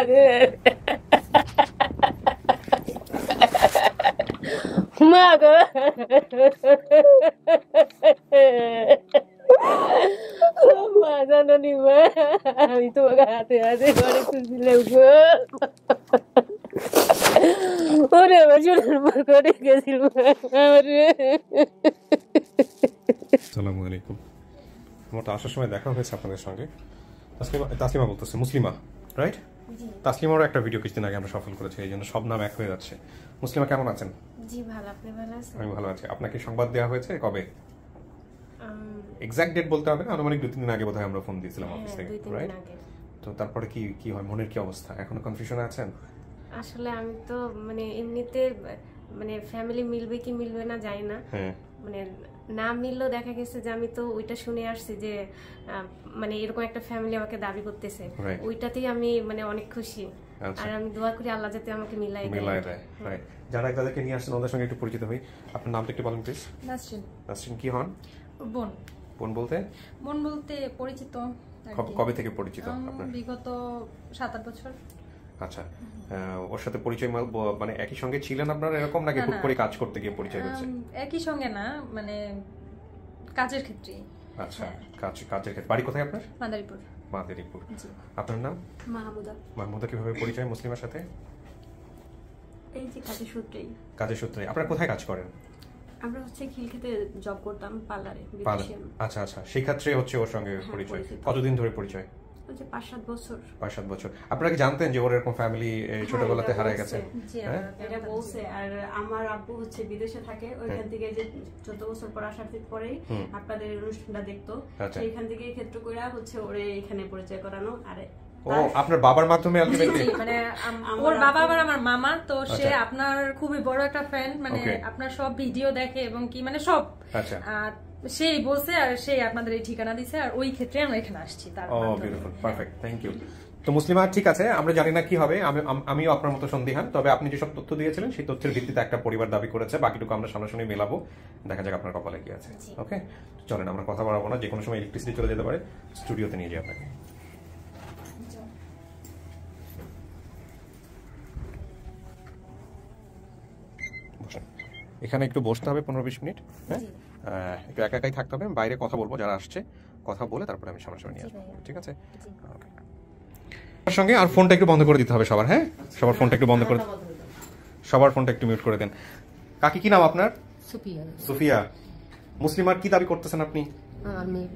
মা গো মা জানি মা আমি তোমাকে হাতে হাতে ঘরে খুঁজছিলাম গো ওরে আমার সোনার মা করে গেছিল আসসালামু আলাইকুম। আমার তো আসার সময় দেখা হয়েছে আপনাদের সঙ্গে। তাসলিমা বলতেছে, মুসলিমা রাইট? তাসলিমারও একটা ভিডিও কিছুদিন আগে আমরা সফল করেছি, এই জন্য সব নাম এক হয়ে যাচ্ছে। মুসলিমা কেমন আছেন? জি ভালো, আপনি ভালো আছেন? আমি ভালো আছি। আপনাকে সংবাদ দেওয়া হয়েছে কবে? এক্সাক্ট ডেট বলতে হবে না, আনুমানিক 2-3 দিন আগে বোধহয় আমরা ফোন দিয়েছিলাম অফিস থেকে, রাইট? তো তারপরে কি হয়, মনের কি অবস্থা? এখনো কনফিউশনে আছেন? আসলে আমি তো মানে এমনিতে মানে ফ্যামিলি মিলবে কি মিলবে না জানি না, মানে না মিললেও দেখা গেছে যে আমি তো ওইটা শুনে আসছি যে মানে এরকম একটা ফ্যামিলি আমাকে দাবি করতেছে, ওইটাতেই আমি মানে অনেক খুশি। আর আমি দোয়া করি আল্লাহ যাতে আমাকে মিলাই দেয়। রাইট। যারা তাদেরকে নিয়ে আসছেন ওদের সঙ্গে একটু পরিচিত হই। আপনার নামটা একটু বলেন প্লিজ। নাসরিন। নাসরিন কি হন? বোন। বোন বলতে? বোন বলতে পরিচিত। কবে থেকে পরিচিত আপনার? বিগত 7-8 বছর। আচ্ছা, ওর সাথে পরিচয় মানে একই সঙ্গে ছিলেন আপনারা এরকম, নাকি হুট করে কাজ করতে গিয়ে পরিচয় হচ্ছে? একই সঙ্গে না, মানে কাজের ক্ষেত্রে। আচ্ছা, কাজের ক্ষেত্রে। বাড়ি কোথায় আপনার? মাদারীপুর। মাদারীপুর। আপনার নাম? মাহমুদা। মাহমুদা কিভাবে পরিচয় মুসলিমার সাথে? এই যে কাজের সূত্রেই। কাজের সূত্রে। আপনারা কোথায় কাজ করেন? আমরা হচ্ছে খিলক্ষেতে জব করতাম, পার্লারে। আচ্ছা আচ্ছা, সেই ক্ষেত্রে হচ্ছে ওর সঙ্গে পরিচয়। কতদিন ধরে পরিচয়? 5-7 বছর। 5-7 বছর। আপনারা কি জানতেন যে ওর এরকম ফ্যামিলি ছোটবেলাতে হারিয়ে গেছে? এটা বলছে। আর আমার আব্বু হচ্ছে বিদেশে থাকে, ওইখান থেকে যে 14 বছর পর আসার পরেই আপনাদের অনুষ্ঠানটা দেখতো, সেইখান থেকে ক্ষেত্র করে হচ্ছে ওরে এখানে পরিচয় করানো। আর ও আপনার বাবার মাধ্যমে আলটিমেটলি, মানে ওর বাবা আবার আমার মামা, তো সে আপনার খুবই বড় একটা ফ্যান, মানে আপনার সব ভিডিও দেখে এবং কি মানে সব। আচ্ছা, সেই বলছে আর সেই আপনাদের এই ঠিকানা দিছে, আর ওই ক্ষেত্রে আমরা এখানে আসছি। তার ও বিউটিফুল, পারফেক্ট, থ্যাংক ইউ। তো মুসলিমা ঠিক আছে, আমরা জানি না কি হবে, আমিও আপনার মতো সন্দিহান, তবে আপনি যেসব তথ্য দিয়েছিলেন সেই তথ্যের ভিত্তিতে একটা পরিবার দাবি করেছে, বাকিটুকু আমরা সামনাসামনি মেলাবো, দেখা যাক আপনার কপালে কি আছে। ওকে, চলেন আমরা কথা বলবো না, যে কোনো সময় ইলেকট্রিসিটি চলে যেতে পারে, স্টুডিওতে নিয়ে যাই আপনাকে। এখানে একটু বসতে হবে 15-20 মিনিট, হ্যাঁ? একটু একা একাই থাকতে হবে, বাইরে কথা বলবো, যারা আসছে কথা বলে তারপরে আমি সামনাসামনি নিয়ে আসবো, ঠিক আছে? সঙ্গে আর ফোনটা একটু বন্ধ করে দিতে হবে সবার, হ্যাঁ? সবার ফোনটা একটু বন্ধ করে, সবার ফোনটা একটু মিউট করে দেন। কাকি কি নাম আপনার? সুফিয়া। সুফিয়া। মুসলিমার কি দাবি করতেছেন আপনি? আমার মেয়ে।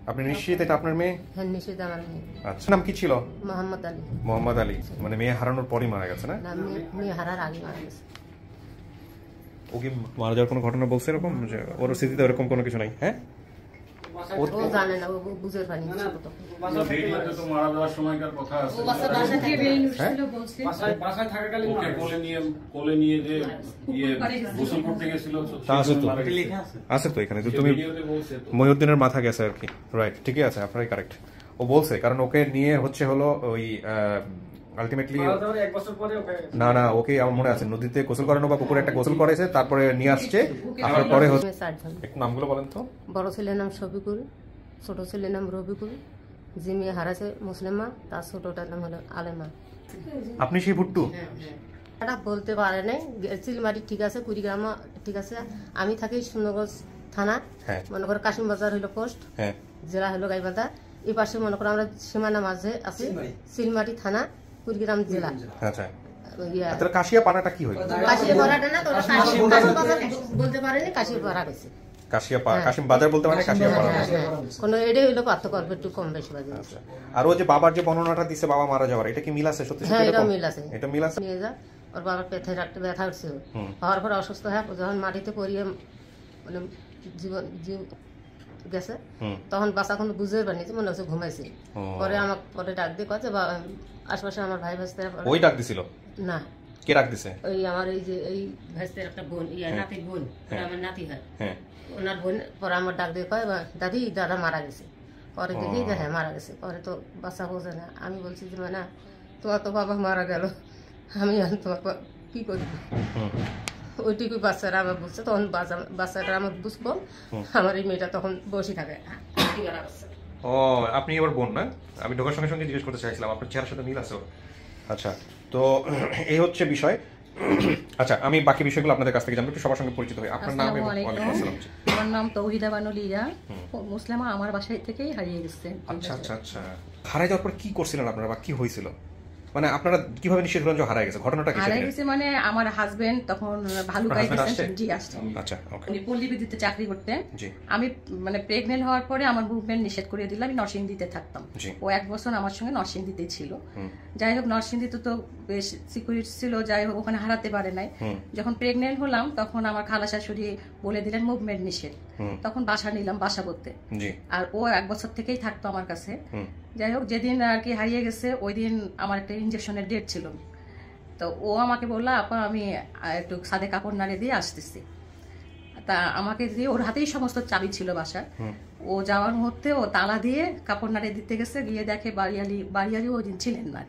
আপনি নিশ্চিত এটা আপনার মেয়ে? হ্যাঁ নিশ্চিত আমার মেয়ে। আচ্ছা, নাম কি ছিল? মোহাম্মদ আলী। মোহাম্মদ আলী, মানে মেয়ে হারানোর পরই মারা গেছে না? মেয়ে হারার আগে মারা গেছে। ও কি মারা যাওয়ার কোনো ঘটনা বলছে এরকম, যে ওর স্মৃতিতে এরকম কোনো কিছু নাই? হ্যাঁ, ও জানে না, ও বুঝে পানি তো মারা যাওয়ার সময়কার কথা আছে। বাসায় থাকাকালীন কোলে নিয়ে যে গোসল করতে গেছিল, আছে তো এখানে, তুমি মহিউদ্দিনের মাথা গেছে আর কি, রাইট? ঠিকই আছে, আপনারাই কারেক্ট। ও বলছে, কারণ ওকে নিয়ে হচ্ছে হলো ওই আলটিমেটলি না না, ওকে আমার মনে আছে নদীতে গোসল করানো বা পুকুরে একটা গোসল করেছে, তারপরে নিয়ে আসছে, আসার পরে হচ্ছে। একটু নামগুলো বলেন তো। বড় ছেলের নাম শফিকুল, ছোট ছেলের নাম রবিকুল, যে মেয়ে হারাছে মুসলিমা, তার ছোটটার নাম হলো আলেমা। আপনি সেই ভুট্টু? এটা বলতে পারে নাই, চিলমারি ঠিক আছে, কুড়িগ্রাম ঠিক আছে, আমি থাকি সুন্দরগঞ্জ থানা, মনে করো কাশিম বাজার হইলো পোস্ট, জেলা হলো গাইবান্ধা, এই পাশে মনে করো আমরা সীমানা মাঝে আছি, চিলমারি থানা, কুড়িগ্রাম জেলা। আচ্ছা, কাশিয়া পাড়াটা কি হইল? কাশিয়া পাড়াটা না, তোরা কাশিম বাজার বলতে পারেনি, কাশিয়া পাড়া গেছে। কাশিয়া পাড়া, কাশিম বাজার বলতে পারে, কাশিয়া পাড়া কোনো এটাই হইলো পার্থক্য, অল্প একটু কম বেশি বাজে। আচ্ছা, আর ও যে বাবার যে বর্ণনাটা দিছে বাবা মারা যাওয়ার, এটা কি মিল আছে সত্যি? হ্যাঁ, এটা মিল আছে। এটা মিল আছে। নিয়ে যা, ওর বাবার পেটে একটা ব্যথা উঠছে, হওয়ার পর অসুস্থ হয়ে যখন মাটিতে পড়িয়ে মানে জীব গেছে, তখন বাচ্চা কোনো বুঝতে পারিনি, মনে হচ্ছে ঘুমাইছে। পরে আমার পরে ডাক দিয়ে কছে আশপাশে আমার ভাই ভাইস্তারা। ওই ডাক দিছিল না, কে ডাক দিছে? ওই আমার এই যে এই ভাইস্তার একটা বোন, নাতির বোন, আমার নাতি হয়, ওনার বোন। পরে আমার ডাক দিয়ে কয় দাদি দাদা মারা গেছে। পরে দেখি যে হ্যাঁ মারা গেছে। পরে তো বাচ্চা বোঝে না, আমি বলছি যে মানে তোমার তো বাবা মারা গেল, আমি তোমার কি করি? ওইটুকু বাচ্চারা আমার বুঝছে, তখন বাচ্চাটা আমার বুঝবো, আমার এই মেয়েটা তখন বসে থাকে। ও, আপনি এবার বোন না? আমি ঢোকার সঙ্গে সঙ্গে জিজ্ঞেস করতে চাইছিলাম, আপনার চেহারার সাথে মিল আছে? আচ্ছা, তো এই হচ্ছে বিষয়। আচ্ছা, আমি বাকি বিষয়গুলো আপনাদের কাছ থেকে জানবো, একটু সবার সঙ্গে পরিচিত হই। আপনার নাম? আমার নাম তৌহিদা বানু লিরা। মুসলিমা আমার বাসায় থেকেই হারিয়ে গেছে। আচ্ছা আচ্ছা আচ্ছা, হারিয়ে যাওয়ার পর কি করছিলেন আপনারা বা কি হয়েছিল, মানে আপনারা কিভাবে নিশ্চিত হলেন যে হারিয়ে গেছে? ঘটনাটা কি? হারিয়ে গেছে মানে আমার হাজবেন্ড তখন ভালুকায় গেছেন। জি, আসছে। আচ্ছা, ওকে। উনি পল্লী বিদ্যুতে চাকরি করতেন। আমি মানে প্রেগনেন্ট হওয়ার পরে আমার মুভমেন্ট নিষেধ করে দিলাম, আমি নরসিংদীতে থাকতাম। ও 1 বছর আমার সঙ্গে নরসিংদীতে ছিল। যাই হোক, নরসিংদীতে তো বেশ সিকিউরিটি ছিল, যাই হোক ওখানে হারাতে পারে নাই। যখন প্রেগনেন্ট হলাম তখন আমার খালা শাশুড়ি বলে দিলেন মুভমেন্ট নিষেধ, তখন বাসা নিলাম, বাসা করতে। আর ও 1 বছর থেকেই থাকতো আমার কাছে। যাই হোক, যেদিন আর কি হারিয়ে গেছে ওই দিন আমার একটা ইনজেকশনের ডেট ছিল, তো ও আমাকে বললো আপা আমি একটু সাদে কাপড় নাড়ে দিয়ে আসতেছি। তা আমাকে দিয়ে, ওর হাতেই সমস্ত চাবি ছিল বাসার। ও যাওয়ার মুহূর্তে ও তালা দিয়ে কাপড় নাড়ে দিতে গেছে, গিয়ে দেখে বাড়িয়ালি ওই দিন ছিলেন না।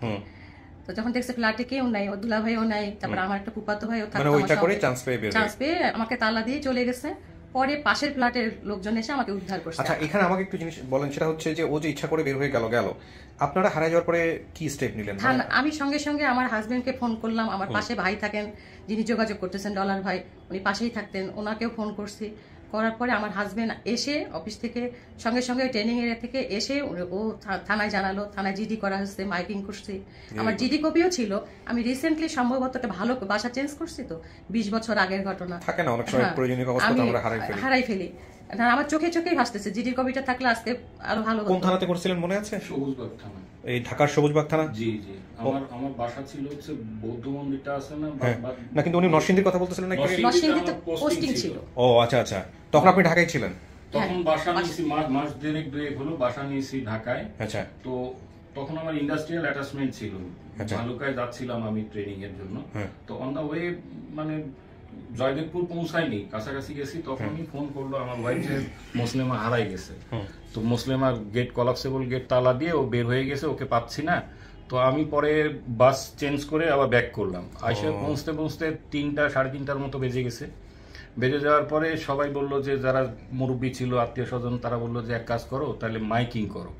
তো যখন দেখছে ফ্ল্যাটে কেউ নাই, ও দুলা ভাইও নাই, তারপর আমার একটা ফুফাতো ভাইও থাকতো, চান্স পেয়ে আমাকে তালা দিয়ে চলে গেছে। পরে পাশের ফ্ল্যাটের লোকজন এসে আমাকে উদ্ধার করছে। আচ্ছা, এখানে আমাকে একটু জিনিস বলেন, সেটা হচ্ছে যে ও যে ইচ্ছা করে বের হয়ে গেল, আপনারা হারিয়ে যাওয়ার পরে কি স্টেপ নিলেন? আমি সঙ্গে সঙ্গে আমার হাজবেন্ডকে ফোন করলাম, আমার পাশে ভাই থাকেন যিনি যোগাযোগ করতেছেন, ডলার ভাই, উনি পাশেই থাকতেন, ওনাকেও ফোন করছি। করার পরে আমার হাজবেন্ড এসে অফিস থেকে সঙ্গে সঙ্গে ট্রেনিং এরিয়া থেকে এসে ও থানায় জানালো, থানায় জিডি করা হচ্ছে, মাইকিং করছি। আমার জিডি কপিও ছিল। আমি রিসেন্টলি সম্ভবত একটা ভালো বাসা চেঞ্জ করছি, তো 20 বছর আগের ঘটনা, থাকে না অনেক সময় প্রয়োজনীয় কাগজপত্র আমরা হারাই ফেলি। আমার চোখেই ভাসতেছে, জিডির কপিটা থাকলে আজকে আরো ভালো হতো। কোন থানাতে করছিলেন মনে আছে? সবুজবাগ থানা। এই ঢাকার সবুজবাগ থানা? জি জি, আমার বাসা ছিল হচ্ছে বৌদ্ধ মন্দিরটা আছে না, না কিন্তু উনি নরসিংদীর কথা বলতেছিলেন নাকি? নরসিংদীতে পোস্টিং ছিল। ও আচ্ছা আচ্ছা, তখন আপনি ঢাকায় ছিলেন? তখন বাসা নিয়েছি, মাস দেড়েক হলো বাসা নিয়েছি ঢাকায়। আচ্ছা, তো তখন আমার ইন্ডাস্ট্রিয়াল অ্যাটাচমেন্ট ছিল, ভালুকায় যাচ্ছিলাম আমি ট্রেনিং এর জন্য। তো অন দা ওয়ে মানে জয়দেবপুর পৌঁছায়নি, কাছাকাছি গেছি, তখনই ফোন করলো আমার ওয়াইফ যে মুসলিমা হারাই গেছে। তো মুসলিমার গেট কলাপসেবল গেট তালা দিয়ে ও বের হয়ে গেছে, ওকে পাচ্ছি না। তো আমি পরে বাস চেঞ্জ করে আবার ব্যাক করলাম। আইসা পৌঁছতে 3টা 3:30টার মতো বেজে গেছে। বেজে যাওয়ার পরে সবাই বললো যে যারা মুরব্বী ছিল আত্মীয় স্বজন, তারা বললো যে এক কাজ করো, তাহলে মাইকিং করো।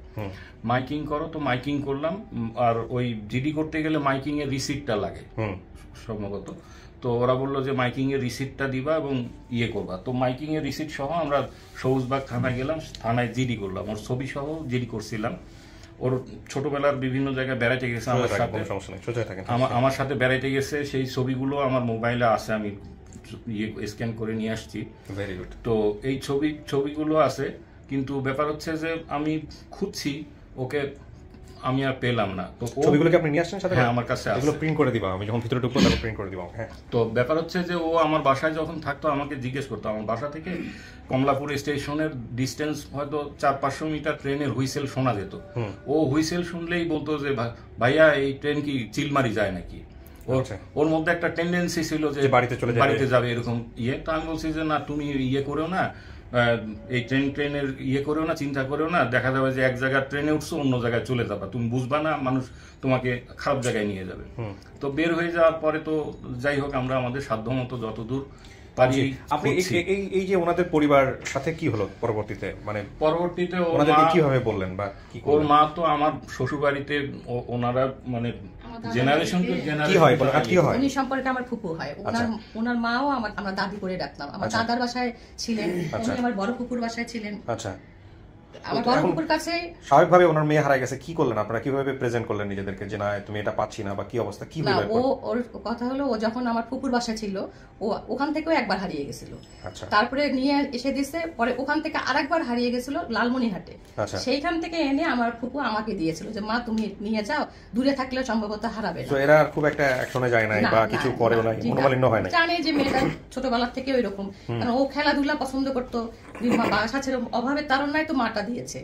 তো মাইকিং করলাম। আর ওই জিডি করতে গেলে মাইকিং এর রিসিপ্টটা লাগে সম্ভবত। তো ওরা বললো যে মাইকিং এর রিসিপ্টটা দিবা এবং ইয়ে করবা। তো মাইকিং এর রিসিপ্ট সহ আমরা সবুজবাগ থানায় গেলাম, থানায় জিডি করলাম, ওর ছবি সহ জিডি করছিলাম। ওর ছোটবেলার বিভিন্ন জায়গায় বেড়াইতে গেছে আমার সাথে বেড়াইতে গেছে, সেই ছবিগুলো আমার মোবাইলে আছে, আমি স্ক্যান করে নিয়ে আসছি। Very good. তো এই ছবিগুলো আছে, কিন্তু ব্যাপার হচ্ছে যে আমি খুঁজছি ওকে, আমি আর পেলাম না। তো ছবিগুলো কি আপনি নিয়ে আসছেন সাথে? হ্যাঁ, আমার কাছে আছে, এগুলো প্রিন্ট করে দিবা, আমি যখন ভিতরে ঢুকবো তারপর প্রিন্ট করে দিবা। হ্যাঁ। তো ব্যাপার হচ্ছে যে ও আমার বাসায় যখন থাকতো আমাকে জিজ্ঞেস করতো, আমার বাসা থেকে কমলাপুর স্টেশনের ডিস্টেন্স হয়তো 400-500 মিটার ট্রেনের হুইসেল শোনা যেত। ও হুইসেল শুনলেই বলতো যে ভাইয়া এই ট্রেন কি চিলমারি যায় নাকি। ওর মধ্যে একটা টেন্ডেন্সি ছিল যে বাড়িতে যাবে এরকম ইয়ে। তো আমি বলছি যে না, তুমি ইয়ে করেও না, এই ট্রেনের ইয়ে করেও না, চিন্তা করেও না, দেখা যাবে যে এক জায়গায় ট্রেনে উঠছো অন্য জায়গায় চলে যাবা, তুমি বুঝবা না, মানুষ তোমাকে খারাপ জায়গায় নিয়ে যাবে। তো বের হয়ে যাওয়ার পরে তো যাই হোক আমরা আমাদের সাধ্যমতো যতদূর পারি। আপনি এই যে ওনাদের পরিবার সাথে কি হলো পরবর্তীতে, মানে পরবর্তীতে ওনাদেরকে কিভাবে বললেন বা কি? ওর মা তো আমার শ্বশুর বাড়িতে, ওনারা মানে জেনারেশন টু জেনারেশন কি হয়, উনি সম্পর্কে আমার ফুপু হয়। ওনার মাও আমরা দাদি করে ডাকতাম। আমার দাদার বাসায় ছিলেন, উনি আমার বড় ফুপুর বাসায় ছিলেন। আচ্ছা, আমার বড় ফুপুর কাছে স্বাভাবিকভাবে ওনার মেয়ে হারাই গেছে, কি করলেন আপনারা? কিভাবে প্রেজেন্ট করলেন নিজেদেরকে যে না তুমি এটা পাচ্ছি না, বা কি অবস্থা কি হলো? ওর কথা হলো, ও যখন আমার ফুপুর বাসায় ছিল, ও ওখান থেকেও একবার হারিয়ে গেছিল। তারপরে নিয়ে এসে দিছে, পরে ওখান থেকে আরেকবার হারিয়ে গেছিল লালমনিরহাটে। সেইখান থেকে এনে আমার ফুপু আমাকে দিয়েছিল যে মা তুমি নিয়ে যাও, দূরে থাকলে সম্ভবত হারাবে না। তো এরা খুব একটা অ্যাকশনে যায় না বা কিছু করেও না, মনোমালিন্য হয় না। জানে যে মেয়েটা ছোটবেলা থেকে ওইরকম, কারণ ও খেলাধুলা পছন্দ করতো, বাসা ছেড়ে অভাবের তাড়নায় তো মাটা দিয়েছে।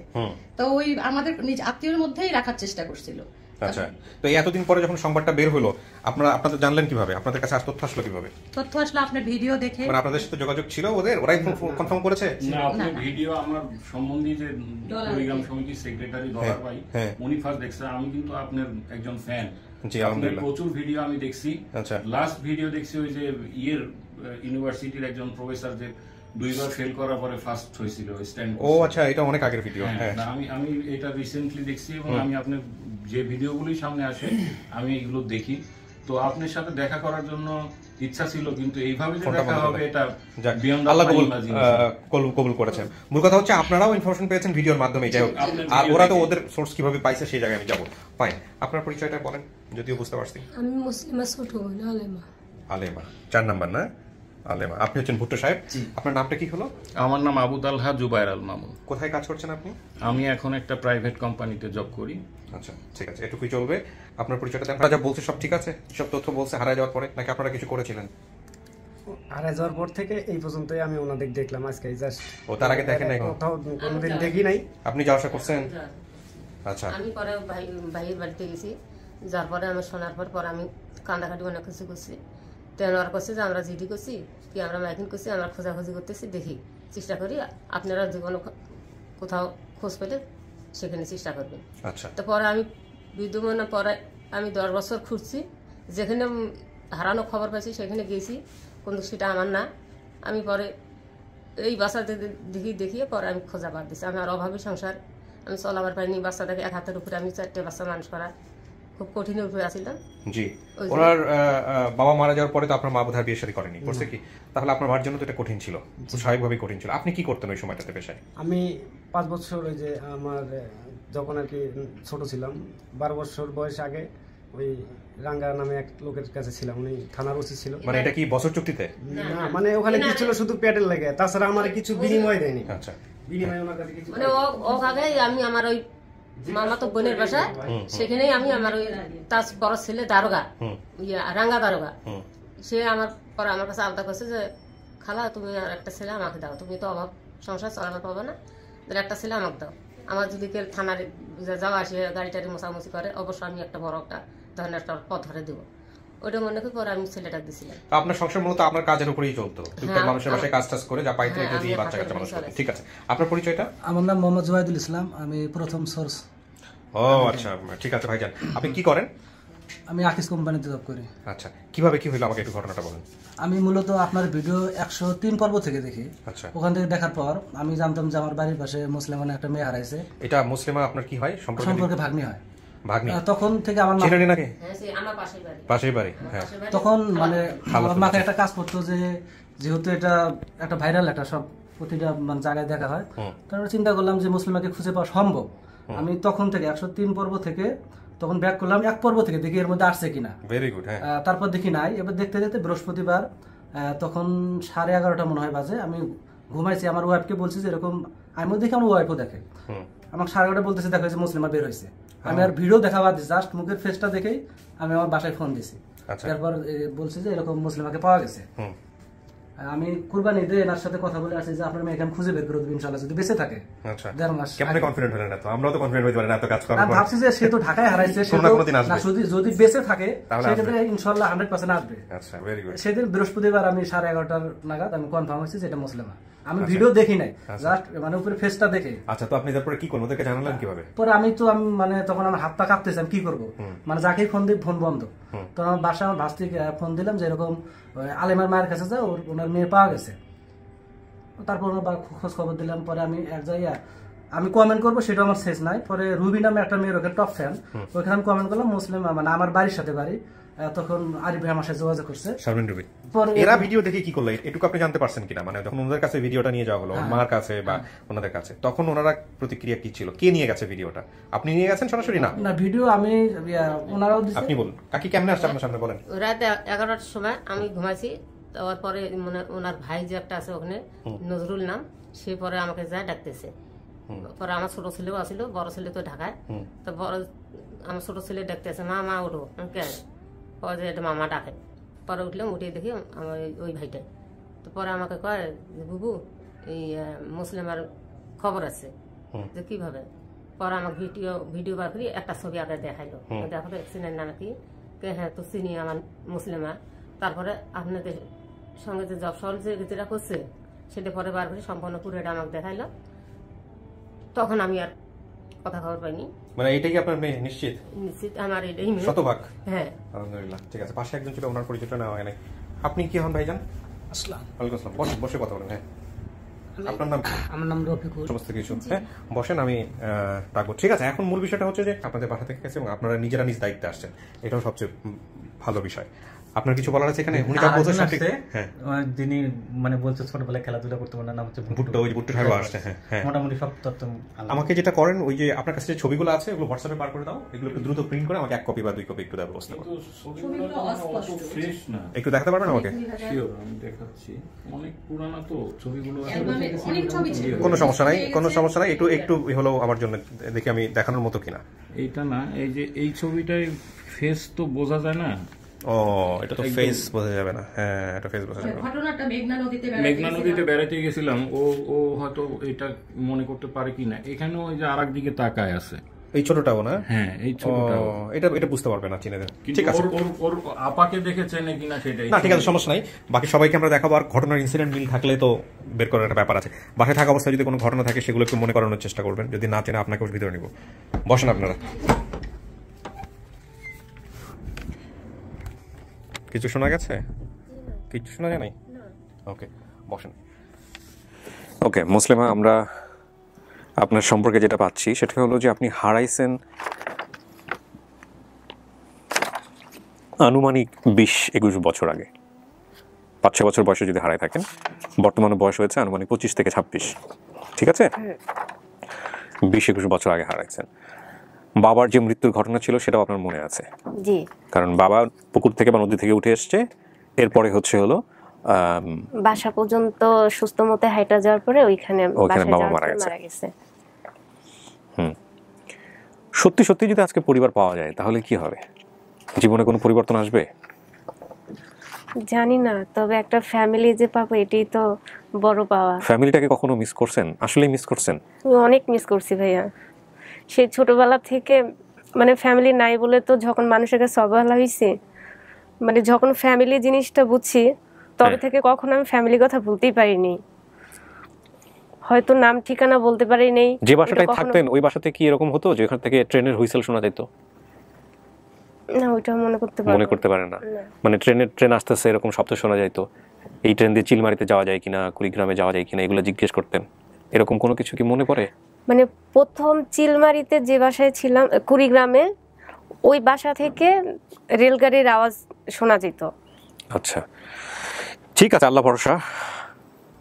তো ওই আমাদের নিজ আত্মীয়ের মধ্যেই রাখার চেষ্টা করছিল। আচ্ছা, তো এতদিন পরে যখন সংবাদটা বের হলো, আপনারা জানলেন কিভাবে? আপনাদের কাছে তথ্য আসলো কিভাবে? তথ্য আসলো আপনার ভিডিও দেখে। মানে আপনাদের সাথে যোগাযোগ ছিল ওদের, ওরাই কনফার্ম করেছে? না, আপনার ভিডিও আমার সম্বন্ধে যে কুড়িগ্রাম সমিতির সেক্রেটারি ডলার ভাই, উনি ফার্স্ট দেখছে। আমি কিন্তু আপনার একজন ফ্যান। জি, আলহামদুলিল্লাহ। প্রচুর ভিডিও আমি দেখছি। লাস্ট ভিডিও দেখছি ওই যে ইউনিভার্সিটির একজন প্রফেসর যে 2বার ফেল করার পরে ফার্স্ট হয়েছিল স্ট্যান্ড। ও আচ্ছা, এটা অনেক আগের ভিডিও। হ্যাঁ, আমি এটা রিসেন্টলি দেখছি এবং আমি আপনার যে ভিডিওগুলি সামনে আসে আমি এগুলো দেখি। তো আপনার সাথে দেখা করার জন্য ইচ্ছা ছিল, কিন্তু এইভাবে যে দেখা হবে এটা আল্লাহ কবুল করেছেন। মূল কথা হচ্ছে আপনারাও ইনফরমেশন পেয়েছেন ভিডিওর মাধ্যমে, যাই হোক। আর ওরা তো ওদের সোর্স কিভাবে পাইছে সেই জায়গায় আমি যাবো। ফাইন, আপনার পরিচয়টা বলেন, যদিও বুঝতে পারছি। আমি মুসলিমা ছোট বোন আলেমা। আলেমা 4 নাম্বার না? আলেমা। আপনি হচ্ছেন ভুট্টো সাহেব। আপনার নামটা কি হলো? আমার নাম আবু তালহা জুবায়ের আল মামুন। কোথায় কাজ করছেন আপনি? আমি এখন একটা প্রাইভেট কোম্পানিতে জব করি। আচ্ছা, ঠিক আছে, এটুকুই চলবে। আপনার পরিচয়টা দেন। যা বলছে সব ঠিক আছে? সব তথ্য বলছে হারায় যাওয়ার পরে, নাকি আপনারা কিছু করেছিলেন? হারায় যাওয়ার পর থেকে এই পর্যন্তই আমি ওনাদের দেখলাম আজকে জাস্ট। ও, তার আগে দেখেন নাই? কোনোদিন দেখি নাই। আপনি যাওয়া আসা করছেন? আচ্ছা। আমি পরে ভাইয়ের বাড়িতে গেছি, যার পরে আমি শোনার পর আমি কান্দাকাটি অনেক কিছু করছি। তেনার করছে যে আমরা জিডি করছি কি আমরা মাইকিং করছি, আমরা খোঁজাখুঁজি করতেছি, দেখি চেষ্টা করি আপনারা যে কোনো কোথাও খোঁজ পেলে সেখানে চেষ্টা করবেন। আচ্ছা। তো পরে আমি বিদ্যমানের পরে আমি 10 বছর খুঁজছি, যেখানে হারানো খবর পাইছি সেখানে গেছি, কিন্তু সেটা আমার না। আমি পরে এই বাচ্চাদের দেখিয়ে পরে আমি খোঁজা বাদ দিচ্ছি। আমার অভাবী সংসার, আমি চলাবার পারিনি। বাচ্চাটাকে এক হাতের উপরে আমি 4টে বাচ্চা মানুষ করা খুব কঠিনের উপরে আসছিলাম। জি। ওনার বাবা মারা যাওয়ার পরে তো আপনার মা বোধহয় বিয়ে শাদী করেনি, করছে কি? তাহলে আপনার মার জন্য তো এটা কঠিন ছিল, স্বাভাবিকভাবেই কঠিন ছিল। আপনি কি করতেন ওই সময়টাতে পেশায়? আমি 5 বছর, ওই যে আমার যখন আর কি ছোট ছিলাম, 12 বছর বয়স আগে ওই রাঙ্গা নামে এক লোকের কাছে ছিলাম, উনি থানার ওসি ছিল। মানে এটা কি বছর চুক্তিতে? না, মানে ওখানে কি ছিল শুধু পেটের লেগে, তাছাড়া আমার কিছু বিনিময় দেয়নি। আচ্ছা। বিনিময় ওনার কাছে কিছু মানে ও আগে আমি আমার ওই মামা তো বোনের বাসা, সেখানেই আমি আমার ওই তার বড় ছেলে দারোগা, রাঙ্গা দারোগা, সে আমার পরে আমার কাছে আলাদা করছে যে খালা তুমি আর একটা ছেলে আমাকে দাও, তুমি তো অভাব সংসার চলাবার পাবো না, একটা ছেলে আমাকে দাও। আমার যদি কেউ থানার যাওয়া আসে গাড়ি টাড়ি মোছামুছি করে, অবশ্যই আমি একটা বড় একটা ধরনের একটা পথ ধরে দেবো। ওইটা মনে করি পরে আমি ছেলেটা দিছিলাম। আপনার সংসার মূলত আপনার কাজের উপরেই চলতো, মানুষের বাসায় কাজ টাজ করে যা পাইতে যদি বাচ্চা কাচ্চা মানুষ করতেন। ঠিক আছে, আপনার পরিচয়টা? আমার নাম মোহাম্মদ জুবাইদুল ইসলাম, আমি প্রথম সোর্স। ও আচ্ছা, ঠিক আছে ভাইজান। আপনি কি করেন? আমি আকিস কোম্পানিতে জব করি। আচ্ছা, কিভাবে কি হলো আমাকে একটু ঘটনাটা বলেন। আমি মূলত আপনার ভিডিও 103 পর্ব থেকে দেখি। আচ্ছা। ওখান থেকে দেখার পর আমি জানতাম যে আমার বাড়ির পাশে মুসলিমা একটা মেয়ে হারাইছে। এটা মুসলিমা আপনার কি হয়? সম্পর্কে ভাগ্নি হয়। ভাগ্নি? তখন থেকে আমার চিনেন নাকি? হ্যাঁ, আমার পাশেই বাড়ি। হ্যাঁ। তখন মানে আমার মাথায় একটা কাজ করতো যে যেহেতু এটা একটা ভাইরাল, একটা সব প্রতিটা মানে জায়গায় দেখা হয়, তারপরে চিন্তা করলাম যে মুসলিমাকে খুঁজে পাওয়া সম্ভব। আমি তখন থেকে 103 পর্ব থেকে তখন ব্যাক করলাম 1 পর্ব থেকে, দেখি এর মধ্যে আসছে কিনা। Very good. হ্যাঁ। তারপর দেখি নাই। এবার দেখতে দেখতে বৃহস্পতিবার তখন 11:30 মনে হয় বাজে, আমি ঘুমাইছি। আমার ওয়াইফকে বলছি যে এরকম, আমিও দেখি আমার ওয়াইফও দেখে, আমাকে 11:30 বলতেছে দেখা হয়েছে মুসলিমা বের হয়েছে। আমি আর ভিডিও দেখা বাদ দিচ্ছি, জাস্ট মুখের ফেসটা দেখেই আমি আমার বাসায় ফোন দিছি। তারপর বলছি যে এরকম মুসলিমাকে পাওয়া গেছে। আমি কুরবানি ঈদে এনার সাথে কথা বলে আসছি যে আপনার মেয়েকে আমি খুঁজে বের করে দেব ইনশাআল্লাহ যদি বেঁচে থাকে। আচ্ছা। কেমনে কনফিডেন্ট হলেন? না তো আমরাও তো কনফিডেন্ট হইতে পারি না এত কাজ করার পর। ভাবছি যে সে তো ঢাকায় হারাইছে, সে তো যদি বেঁচে থাকে সেক্ষেত্রে ইনশাআল্লাহ 100% আসবে। আচ্ছা, ভেরি গুড। সেদিন বৃহস্পতিবার আমি 11:30 নাগাদ আমি কনফার্ম হয়েছি যে এটা মুসলিমা। আমি ভিডিও দেখি নাই, জাস্ট মানে উপরে ফেসটা দেখে। আচ্ছা, তো আপনি তারপরে কি করলেন? ওদেরকে জানালেন কিভাবে? পরে আমি মানে তখন আমার হাত পা কাঁপতেছে, আমি কি করবো, মানে যাকেই ফোন দিই ফোন বন্ধ। তখন আমার বাসায় আমার ভাস্তিকে ফোন দিলাম যে এরকম আলেমার মায়ের কাছে যা, ওনার মেয়ে পাওয়া গেছে। তারপর খোঁজ খবর দিলাম। পরে আমি এক জায়গায় আমি কমেন্ট করবো সেটা আমার শেষ নাই। পরে রুবি নামে একটা মেয়ের ওখানে টপ ফ্যান, ওখানে আমি কমেন্ট করলাম মুসলিম, মানে আমার বাড়ির সাথে বাড়ি। তখন আরিফ ভাই আমার সাথে যোগাযোগ করছে। শারমিন রুবি এরা ভিডিও দেখে কি করলো এটুকু আপনি জানতে পারছেন কিনা? মানে যখন ওনাদের কাছে ভিডিওটা নিয়ে যাওয়া হলো, মার কাছে বা ওনাদের কাছে, তখন ওনারা প্রতিক্রিয়া কি ছিল? কে নিয়ে গেছে ভিডিওটা? আপনি নিয়ে গেছেন সরাসরি? না না, ভিডিও আমি ওনারাও দিছে। আপনি বলুন কাকি কেমনে আসছে আপনার সামনে, বলেন। রাত 11টার সময় আমি ঘুমাইছি, তারপরে মানে ওনার ভাই যে একটা আছে ওখানে, নজরুল নাম, সে পরে আমাকে যায় ডাকতেছে। পরে আমার ছোট ছেলেও আসিল, বড় ছেলে তো ঢাকায়, তো বড় আমার ছোট ছেলে ডাকতেছে মা মা ওঠো, কে? পরে যে এটা মামা ডাকে। পরে উঠলাম, উঠে দেখি আমার ওই ভাইটাই। তো পরে আমাকে কয় যে বুবু এই মুসলিমার খবর আছে, যে কিভাবে? পরে আমাকে ভিডিও বার করি একটা ছবি আগে দেখাইলো, দেখো চিনেন না নাকি? হ্যাঁ তো চিনি, আমার মুসলিমা। তারপরে আপনাদের সঙ্গে যে জব সহল যেটা করছে সেটা পরে বার করে সম্পূর্ণ পুরোটা আমাকে দেখাইলো। তখন আমি আর কথা খবর পাইনি। মানে এটাই আপনার মেয়ে? নিশ্চিত? নিশ্চিত আমার এটাই মেয়ে, শতভাগ। হ্যাঁ, আলহামদুলিল্লাহ। ঠিক আছে, পাশে একজন ছিল, ওনার পরিচয়টা নেওয়া হয় নাই। আপনি কি হন ভাইজান? আসসালাম। ওয়ালাইকুম আসসালাম। বসে কথা বলেন। হ্যাঁ, আপনার নাম? আমার নাম রফিকুল। সমস্ত কিছু হ্যাঁ, বসেন, আমি ডাকবো। ঠিক আছে, এখন মূল বিষয়টা হচ্ছে যে আপনাদের বাসা থেকে গেছে এবং আপনারা নিজেরা নিজ দায়িত্বে আসছেন, এটাও সবচেয়ে ভালো বিষয়। আপনার কিছু বলার আছে এখানে? উনি যা বলছেন হ্যাঁ, যিনি মানে বলছে ছোটবেলায় খেলাধুলা করতে পারে, নাম হচ্ছে ভুট্টো, ওই ভুট্টো সাহেব আসছে। হ্যাঁ, মোটামুটি সব তথ্য। আমাকে যেটা করেন, ওই যে আপনার কাছে যে ছবিগুলো আছে ওগুলো হোয়াটসঅ্যাপে পার করে দাও, এগুলো একটু দ্রুত প্রিন্ট করে আমাকে 1 কপি বা 2 কপি একটু দেওয়ার ব্যবস্থা করো। একটু দেখাতে পারবেন আমাকে? আমি দেখাচ্ছি, অনেক পুরানো তো ছবিগুলো। কোনো সমস্যা নাই, কোনো সমস্যা নাই, একটু একটু হলো আমার জন্য দেখি আমি দেখানোর মতো কিনা। এইটা না, এই যে এই ছবিটাই ফেস তো বোঝা যায় না। ও, এটা তো ফেস বোঝা যাবে না। হ্যাঁ, এটা ফেস বোঝা যাবে না। ঘটনাটা মেঘনা নদীতে বেড়াতে গেছিলাম, ও হয়তো এটা মনে করতে পারে কিনা। এখানে ওই যে আরেক দিকে তাকায় আছে, এই ছোটটাও না? হ্যাঁ, এই ছোটটাও। এটা বুঝতে পারবে না চিনে দেন। ঠিক আছে, ওর আপাকে দেখে চেনে কিনা সেটাই না। ঠিক আছে, সমস্যা নাই, বাকি সবাইকে আমরা দেখাবো। আর ঘটনার ইনসিডেন্ট মিল থাকলে তো বের করার একটা ব্যাপার আছে। বাসায় থাকা অবস্থায় যদি কোনো ঘটনা থাকে সেগুলো একটু মনে করানোর চেষ্টা করবেন, যদি না চেনে আপনাকে ওর ভিতরে নিব। বসেন আপনারা। কিছু শোনা গেছে? কিছু শোনা যায় নাই? ওকে, বসেন। ওকে মুসলিমা, আমরা আপনার সম্পর্কে যেটা পাচ্ছি সেটা হলো যে আপনি হারাইছেন আনুমানিক 20-21 বছর আগে। 5-6 বছর বয়সে যদি হারাই থাকেন, বর্তমানে বয়স হয়েছে আনুমানিক 25 থেকে 26। ঠিক আছে, 20-21 বছর আগে হারাইছেন। বাবার যে মৃত্যুর ঘটনা ছিল সেটাও আপনার মনে আছে? জি। কারণ বাবা পুকুর থেকে বা নদী থেকে উঠে এসছে, এরপরে হচ্ছে হলো বাসা পর্যন্ত সুস্থ মতে হাইটা যাওয়ার পরে ওইখানে বাবা মারা গেছে। সত্যি সত্যি যদি আজকে পরিবার পাওয়া যায় তাহলে কি হবে? জীবনে কোনো পরিবর্তন আসবে? জানি না, তবে একটা ফ্যামিলি যে পাবো এটাই তো বড় পাওয়া। ফ্যামিলিটাকে কখনো মিস করছেন? আসলেই মিস করছেন? অনেক মিস করছি ভাইয়া। সেই ছোটবেলা থেকে মানে ফ্যামিলি নাই বলে তো যখন মানুষের কাছে অবহেলা হয়েছে, মানে যখন ফ্যামিলি জিনিসটা বুঝছি তবে থেকে কখনো আমি ফ্যামিলির কথা বলতেই পারিনি। হয়তো নাম ঠিকানা বলতে পারি নাই। যে বাসাটায় থাকতেন ওই বাসাতে কি এরকম হতো যে ওখান থেকে ট্রেনের হুইসেল শোনা যেত? না, ওইটা মনে করতে পারে না। মানে ট্রেন আসতেছে এরকম শব্দ শোনা যেত, এই ট্রেন দিয়ে চিলমারিতে যাওয়া যায় কিনা, কুড়িগ্রামে যাওয়া যায় কিনা, এগুলো জিজ্ঞেস করতেন, এরকম কোনো কিছু কি মনে পড়ে? মানে প্রথম চিলমারিতে যে বাসায় ছিলাম কুড়িগ্রামে, ওই বাসা থেকে রেলগাড়ির আওয়াজ শোনা যেত। আচ্ছা, ঠিক আছে, আল্লাহ ভরসা,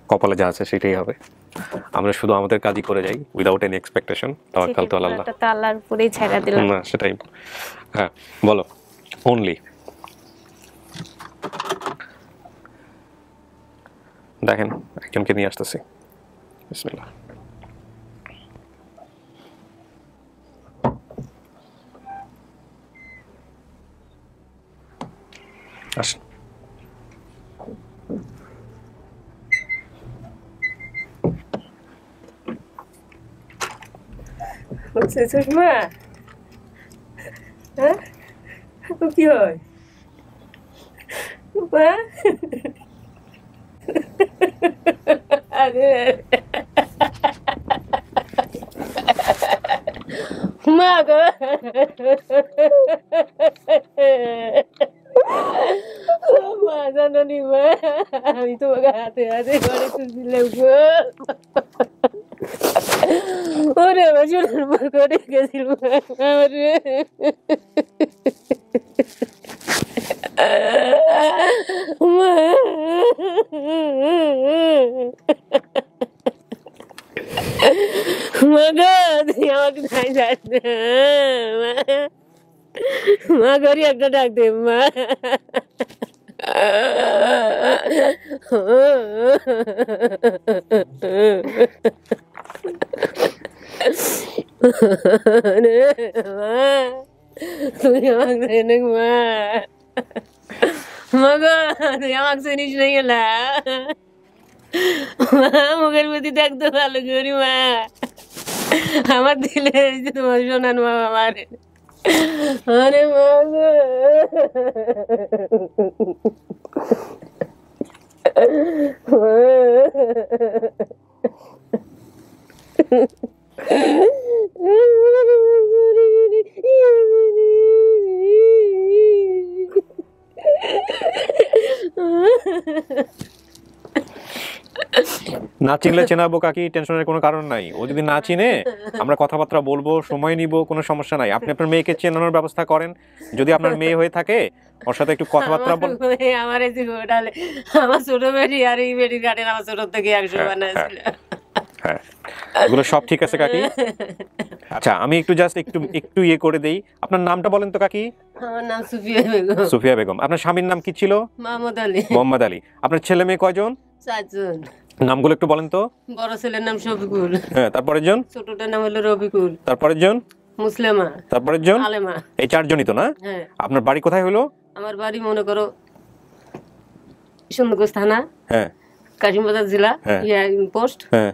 কপালে যা আছে সেটাই হবে। আমরা শুধু আমাদের কাজই করে যাই উইদাউট এনি এক্সপেকটেশন। তাওয়াক্কাল তো আল্লাহ, এটা তো আল্লাহর উপরেই ছেড়ে দিলাম। না সেটাই। হ্যাঁ বলো, অনলি দেখেন একজনকে নিয়ে আসতেছি। বিসমিল্লাহ। আসেন। সুষমা, হ্যাঁ কি হয় আরে মা গো, মা জানো নি মা, আমি তোমাকে হাতে হাতে ঘরে তুলছিলাম গো। ওরে আমার চুলের উপর করে গেছিল আমারে। মা গো, তুই আমাকে নাই যাস না মা, ঘরে একটা ডাক দে মা। তুই আমাকে মা, মা গো তুই আমাকে চিনিস না গেলা মা, মুখের প্রতি দেখতে ভালো করি মা, আমার দিলে তোমার শোনান মা আমার। আরে মা গো, না চিনলে চেনাবো কাকি, টেনশনের কোনো কারণ নাই। ও যদি না চিনে আমরা কথাবার্তা বলবো, সময় নিব, কোনো সমস্যা নাই। আপনি আপনার মেয়েকে চেনানোর ব্যবস্থা করেন, যদি আপনার মেয়ে হয়ে থাকে ওর সাথে একটু কথাবার্তা বল। আমার এই ডালে আমার ছোট বেটি আর এই বেটির গাড়ি আমার ছোট থেকে একশো বানাইছিল। হ্যাঁ এগুলো সব ঠিক আছে কাকি। আচ্ছা আমি একটু জাস্ট একটু ইয়ে করে দেই, আপনার নামটা বলেন তো কাকি। আমার নাম সুফিয়া বেগম। সুফিয়া বেগম। আপনার স্বামীর নাম কি ছিল? মোহাম্মদ আলী। মোহাম্মদ আলী। আপনার ছেলে মেয়ে কয়জন? 4 জন। নামগুলো একটু বলেন তো। বড় ছেলের নাম শফিকুল। হ্যাঁ তারপরের জন? ছোটটার নাম হলো রবিকুল। তারপরের জন? মুসলিমা। তারপরের জন? আলেমা। এই 4 জনই তো না? হ্যাঁ। আপনার বাড়ি কোথায় হলো? আমার বাড়ি মনে করো সুন্দরগঞ্জ থানা, হ্যাঁ কাশিমবাজার জেলা, পোস্ট, হ্যাঁ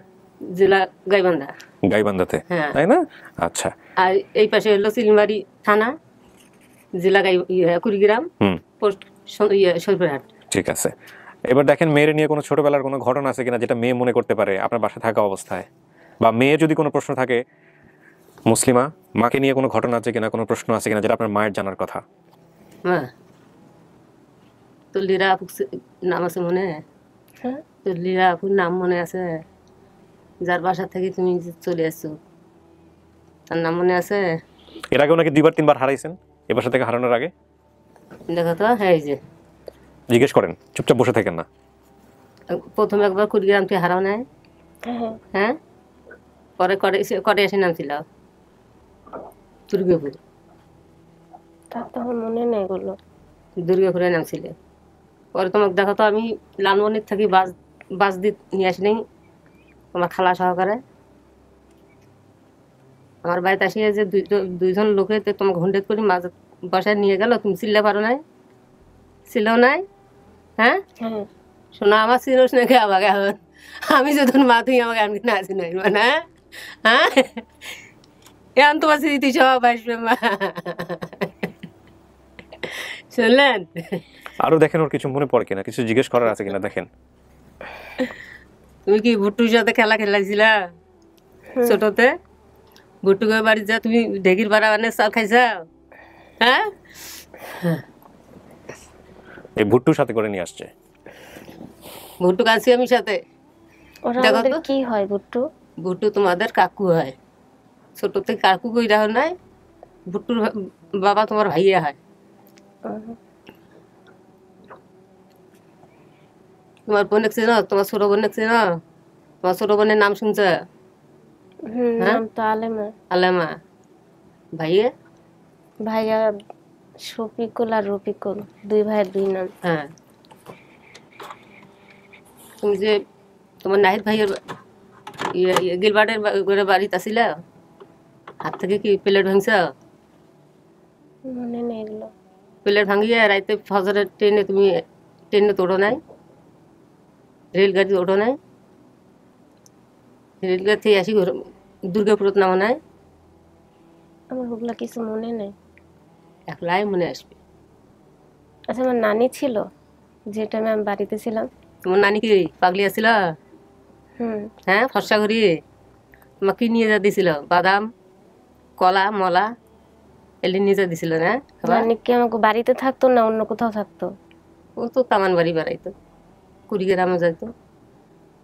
জেলা গাইবান্ধা। গাইবান্ধাতে, তাই না? আচ্ছা। আর এই পাশে হলো সিলমারি থানা, জেলা কুড়িগ্রাম, পোস্ট সৈয়দপুরহাট। ঠিক আছে। এবার দেখেন মেয়ের নিয়ে কোনো ছোটবেলার কোনো ঘটনা আছে কিনা যেটা মেয়ে মনে করতে পারে আপনার বাসা থাকা অবস্থায়, বা মেয়ে যদি কোনো প্রশ্ন থাকে, মুসলিমা মাকে নিয়ে কোনো ঘটনা আছে কিনা, কোনো প্রশ্ন আছে কিনা যেটা আপনার মায়ের জানার কথা। মা তো লীরা আপুর নাম আছে মনে? তো লীরা আপুর নাম মনে আছে? যার বাসা থেকে তুমি চলে আসছো তার নাম মনে আছে? এর আগে ওনাকে 2বার 3বার হারাইছেন এ বাসা থেকে হারানোর আগে? দেখো তো। হ্যাঁ এই যে জিজ্ঞেস করেন, চুপচাপ বসে থাকেন না। প্রথম একবার কুড়িগ্রাম থেকে হারাও নাই? হ্যাঁ। পরে করে এসে নামছিল দুর্গাপুর। তার তখন মনে নেই এগুলো। দুর্গাপুরে নামছিল। পরে তোমাকে দেখো তো আমি লালমনির থাকি বাস দিয়ে নিয়ে আসি নাই তোমার খালা সহকারে। আমার বাড়িতে আসিয়ে যে দুইজন লোকে তোমাকে হুন্ডেট করে মাছ বসায় নিয়ে গেল, তুমি চিল্লা পারো নাই? ছিল নাই? হ্যাঁ শোনা আমার চিনোস নাকি আমাকে এখন? আমি যখন মা তুই আমাকে আমি না চিনাই না। হ্যাঁ এখন তোমার স্মৃতি সব আসবে মা। শুনলেন? আরো দেখেন ওর কিছু মনে পড়ে কিনা, কিছু জিজ্ঞেস করার আছে কিনা দেখেন। তুমি কি ভুট্টুর সাথে খেলা খেলাইছিলা ছোটতে? ভুট্টুকে বাড়ি যা তুমি ঢেকির ভাড়া বানিয়ে চাল খাইছাও? হ্যাঁ এই ভুট্টুর সাথে করে নিয়ে আসছে। ভুট্টু কাছি আমি সাথে। দেখো তো কি হয় ভুট্টু? ভুট্টু তোমাদের কাকু হয়। ছোট থেকে কাকু কইরা হয় নাই, ভুট্টুর বাবা তোমার ভাইয়া হয়। তোমার বোন দেখছে না? তোমার ছোট বোন দেখছে না? তোমার ছোট বোনের নাম শুনছে? আলেমা। আলেমা। ভাইয়া? ভাইয়া শফিকুল আর রফিকুল, 2 ভাইয়ের 2 নাম। হ্যাঁ। তুমি যে তোমার নাহিদ ভাইয়ের গিলবার্ডের বাড়িতে আসিল, হাত থেকে কি প্লেট ভাঙছ? মনে নেই এগুলো। প্লেট ভাঙিয়ে রাইতে ফজরের ট্রেনে তুমি ট্রেনে তো ওঠো নাই? রেলগাড়ি ওঠো নাই? রেলগাড়ি থেকে আসি দুর্গাপুরত নামো নাই? আমার ওগুলা কিছু মনে নেই। একলাই মনে আসবে। আচ্ছা আমার নানি ছিল যেটা আমি বাড়িতে ছিলাম। তোমার নানি কি পাগলি আসছিল? হ্যাঁ ফর্সা করি তোমাকে কি নিয়ে যা দিছিল? বাদাম, কলা, মলা এলি নিয়ে যা দিছিল না? নানি কি আমাকে বাড়িতে থাকতো না অন্য কোথাও থাকতো? ও তো কামান বাড়ি বেড়াইতো, কুড়িগ্রামে যাইতো,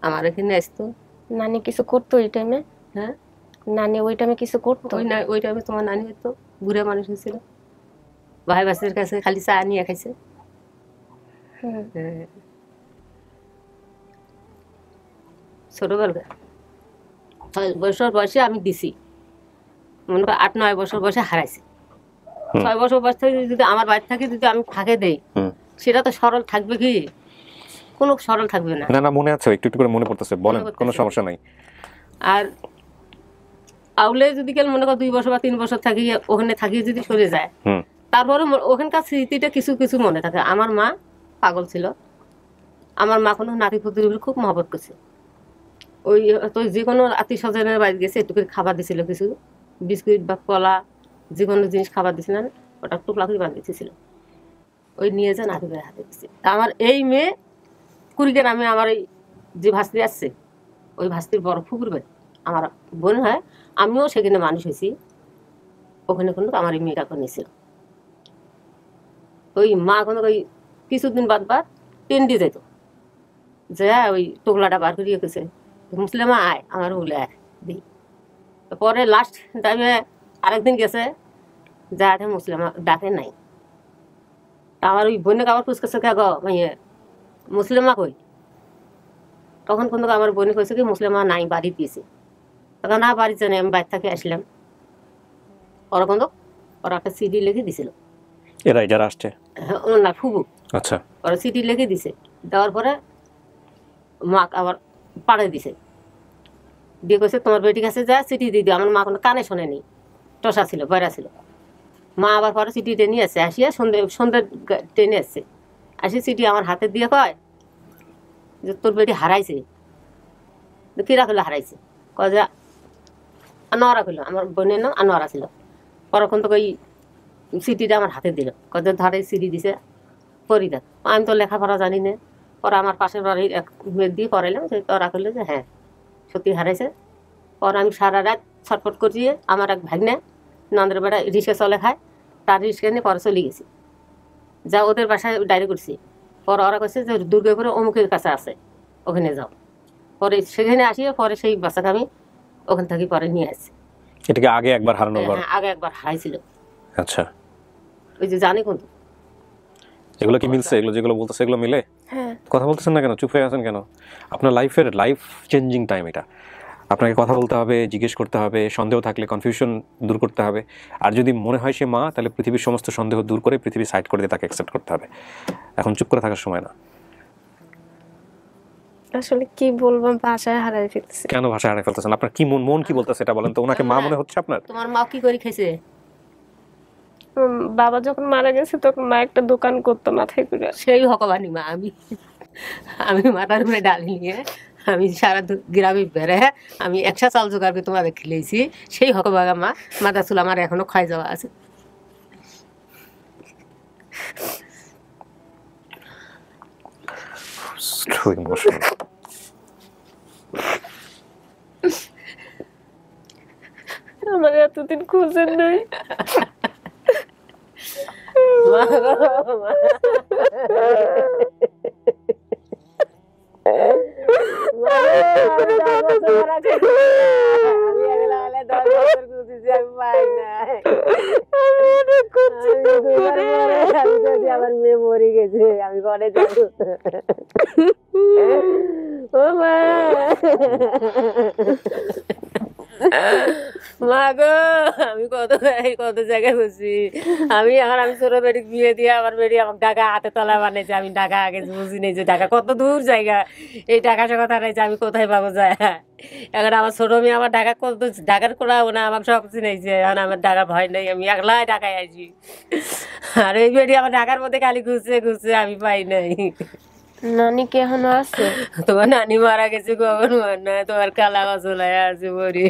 আমার এখানে আসতো। নানি কিছু করতো ওই টাইমে? হ্যাঁ নানি ওই টাইমে কিছু করতো? ওই টাইমে তোমার নানি হইতো বুড়া মানুষ হয়েছিল, ভাই বাসের কাছে খালি চা নিয়ে খাইছে। ছোটবেলা 6 বছর বয়সে আমি দিছি, মনে করো 8-9 বছর বয়সে হারাইছি। 6 বছর বয়স থেকে যদি আমার বাড়ি থাকে যদি আমি ফাঁকে দেই, সেটা তো সরল থাকবে কি? কোনো সরল থাকবে না। না না মনে আছে, একটু একটু করে মনে পড়তেছে, বলেন, কোনো সমস্যা নাই। আর আউলে যদি কেউ মনে করো 2 বছর বা 3 বছর থাকি ওখানে থাকি যদি সরে যায়, তারপরে ওখানকার স্মৃতিটা কিছু কিছু মনে থাকে। আমার মা পাগল ছিল, আমার মা কোনো নাতি পুতির খুব মহব্বত করছে। ওই তো যে কোনো আত্মীয় স্বজনের বাড়ি গেছে একটু করে খাবার দিছিল, কিছু বিস্কুট বা কলা যে কোনো জিনিস খাবার দিছিল না, ওটা টুকলা করে বাদ দিতেছিল, ওই নিয়ে যা নাতি ভাইয়ের হাতে দিচ্ছে। আমার এই মেয়ে কুড়িগ্রামে আমার এই যে ভাস্তি আসছে, ওই ভাস্তির বড় ফুকুর বাড়ি আমার বোন হয়, আমিও সেখানে মানুষ হয়েছি। ওখানে কোনো আমার এই মেয়েটা নিয়েছিল। ওই মা কোনো ওই কিছুদিন বাদ ট্রেন দিয়ে যেত, যে ওই টোকলাটা বার করিয়ে গেছে মুসলিমা আয় আমার বলে দিই। পরে লাস্ট টাইমে আরেকদিন গেছে যাতে মুসলিমা ডাকে নাই। আমার ওই বোনে আবার পুষকেছে কে গো মাইয়ে মুসলিমা কই, তখন কিন্তু আমার বোনে কইছে কি মুসলিমা নাই বাড়ি দিয়েছে। তখন না বাড়ি জানি আমি বাইর থেকে আসলাম। ওরা কিন্তু ওরা একটা সিডি লিখে দিছিল, এরাই যারা আসছে না ফুবু, আচ্ছা ওরা সিডি লিখে দিছে। দেওয়ার পরে মা আবার পাড়ে দিছে, দিয়ে কইছে তোমার বেটির কাছে যা চিঠি দিয়ে দিও। আমার মা কোনো কানে শোনেনি, টসা ছিল বাইরা ছিল। মা আবার পরে চিঠি টেনে আসছে, আসিয়া সন্ধ্যে টেনে আসছে, আসি চিঠি আমার হাতে দিয়ে কয় যে তোর বেটি হারাইছে। কিরা করলো হারাইছে, কয় যে আনোয়ারা করলো, আমার বোনের নাম আনোয়ারা ছিল। পরক্ষণ তো ওই চিঠিটা আমার হাতে দিল, কয় যে ধারে চিঠি দিছে পড়ি দেখ। আমি তো লেখাপড়া জানি না। পরে আমার পাশের বাড়ির এক মেয়ে দিয়ে করাইলাম, ওরা করলো যে হ্যাঁ সত্যি হারাইছে। পরে আমি সারা রাত ছটফট করছি। আমার এক ভাগ্নে নন্দের বেড়া রিক্সা চলে খায়, তার রিক্সা নিয়ে পরে চলে গেছি, যা ওদের বাসায় ডায়েরি করছি। পরে ওরা কইছে যে দুর্গাপুরে অমুকের কাছে আছে, ওখানে যাও। পরে সেখানে আসিয়ে পরে সেই বাচ্চাকে আমি ওখান থেকে পরে নিয়ে আসছি। এটাকে আগে একবার হারানোর পর? আগে একবার হারাইছিল। আচ্ছা, ওই যে জানি কোন এগুলো কি মিলছে? এগুলো যেগুলো বলতেছে এগুলো মিলে? হ্যাঁ। কথা বলতেছেন না কেন, চুপ হয়ে আছেন কেন? আপনার লাইফের লাইফ চেঞ্জিং টাইম এটা। আপনাকে কথা বলতে হবে, জিজ্ঞেস করতে হবে, সন্দেহ থাকলে কনফিউশন দূর করতে হবে। আর যদি মনে হয় সে মা, তাহলে পৃথিবীর সমস্ত সন্দেহ দূর করে পৃথিবী সাইড করে দিয়ে তাকে অ্যাকসেপ্ট করতে হবে। এখন চুপ করে থাকার সময় না। আসলে কি বলবো, ভাষায় হারাই ফেলতেছি। কেন ভাষায় হারাই ফেলতেছেন? আপনার কি মন কি বলতেছে এটা বলেন তো। ওনাকে মা মনে হচ্ছে আপনার? তোমার মা কি করে খাইছে? বাবা যখন মারা গেছে তখন মা একটা দোকান করতো মাথায় করে। সেই হকবানি মা। আমি মাথার উপরে ডাল নিয়ে আমি সারা গ্রামে বেড়ে আমি 100 চাল জোগাড় করে তোমাদের খেলেছি। সেই হকবাগা মা মাথা চুল আমার এখনো খাই যাওয়া আছে। আমার এতদিন খুঁজেন নাই। আমার মেয়ে মরে গেছে, আমি ঘরে যাবো। ও মা, মা গো, আমি কত জায়গায় বসি। আমি ছোট বেটি বিয়ে দিয়ে আমার বেটি আমাকে ঢাকা হাতে তলা বানাইছে। আমি ঢাকা আগে বুঝি নেই যে ঢাকা কত দূর জায়গা। এই ঢাকা কথা রয়েছে, আমি কোথায় পাবো যায়। এখন আমার ছোট মেয়ে আমার ঢাকা কত ঢাকার কোলাও না, আমাকে সব চিনেছে। এখন আমার ঢাকার ভয় নেই, আমি একলাই ঢাকায় আছি। আর এই বেটি আমার ঢাকার মধ্যে খালি ঘুরছে, আমি পাই নাই। নানি কি এখনো আছে? তোমার নানি মারা গেছে কখন না, তোমার কালা গছলায় আছে বড়ি।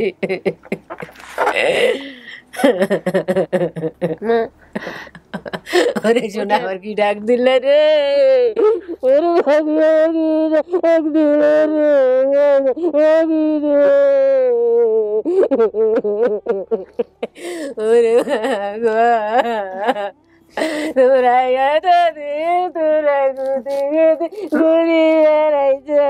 ওরে শোনা আবার কি ডাক দিলে রে, ওরে তোরা তোরা ঘুরি বেড়াইছে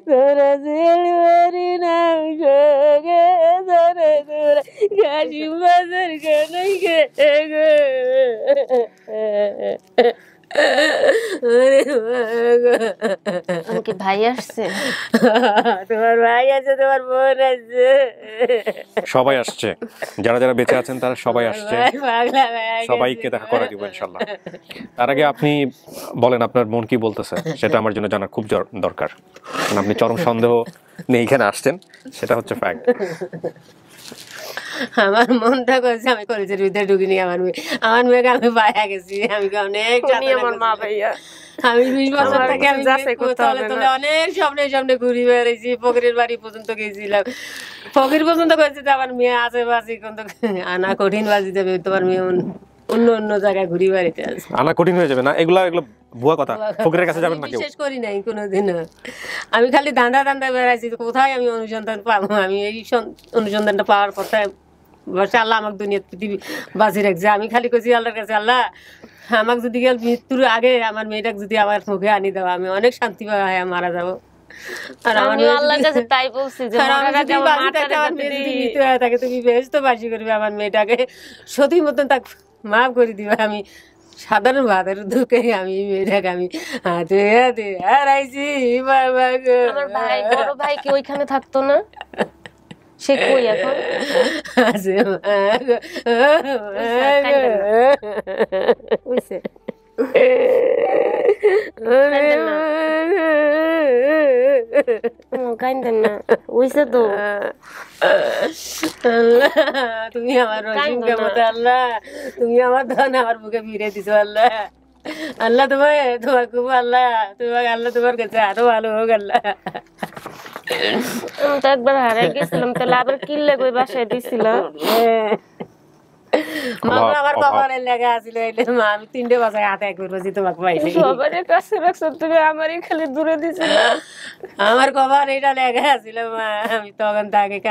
তোরা সিলবারি নাম সঙ্গে তোরা তোরা ঘাসি বাজার কেন আমাকে ভাই আসছে? তোমার ভাই আছে, তোমার বোন আছে, সবাই আসছে। যারা যারা বেঁচে আছেন তারা সবাই আসছে, সবাইকে দেখা করে দিব ইনশাল্লাহ। তার আগে আপনি বলেন আপনার মন কি বলতেছে, সেটা আমার জন্য জানা খুব দরকার। আপনি চরম সন্দেহ নিয়ে এখানে আসছেন, সেটা হচ্ছে ফ্যাক্ট। আমার মনটা করছে আমি কলেজের ভিতরে ঢুকিনি। আমার মেয়েকে আমি পাইয়া গেছি। আমি অনেক আমার মা ভাইয়া, আমি 20 বছর থেকে আমি তলে অনেক সামনে ঘুরি বেড়াইছি। ফকিরের বাড়ি পর্যন্ত গেছিলাম, ফকির পর্যন্ত করেছি যে আমার মেয়ে আছে বাসি, কিন্তু আনা কঠিন বাজি যাবে, তোমার মেয়ে অন্য জায়গায় ঘুরি বেড়াইতে আছে। আনা কঠিন হয়ে যাবে না, এগুলো ভুয়া কথা। ফকিরের কাছে যাবেন না কেউ, বিশেষ করি নাই কোনোদিনও। আমি খালি দান্দা বেড়াইছি, কোথায় আমি অনুসন্ধান পাবো। আমি এই অনুসন্ধানটা পাওয়ার কথা বসে আল্লাহ আমাকে দুনিয়া পৃথিবী বাঁচিয়ে রাখছে। আমি খালি কইছি আল্লাহর কাছে, আল্লাহ আমাকে যদি গেল মৃত্যুর আগে আমার মেয়েটাকে যদি আমার মুখে আনি দাও আমি অনেক শান্তি পাই মারা যাবো। আর আমি আল্লাহর কাছে তাই বলছি যে থাকে তুমি বেশ তো বাসি করবে আমার মেয়েটাকে সত্যি মতন তাকে মাফ করে দিবে। আমি সাধারণ ভাতের দুঃখে আমি মেয়েটাকে আমি হাতে হাতে হারাইছি। আমার ভাই বড় ভাই কি ওইখানে থাকতো না? সে কই এখন? আছে হইছে কাইন্দেন না হইছে তো। তুমি আমার রসিমকে মতো আল্লাহ তুমি আমার ধন আমার বুকে ফিরে দিছো আল্লাহ। আল্লাহ তোমার খুব আল্লাহ আল্লাহ তোমার কাছে আরো ভালো হোক আল্লাহ। আমি তো একবার হারাই গেছিলাম, তাহলে আবার কিল্লে কই বাসায় দিছিল। মামা আমার কপালে লেগে আছিল মা আমি 3টে বাসায় হাতে করবছি তোমাকে পাইছি। সবার কাছে রাখছো তুমি, আমারই খালি দূরে দিছিল। আমার কপাল এটা লেগে আছিল মা। আমি তখন তাকে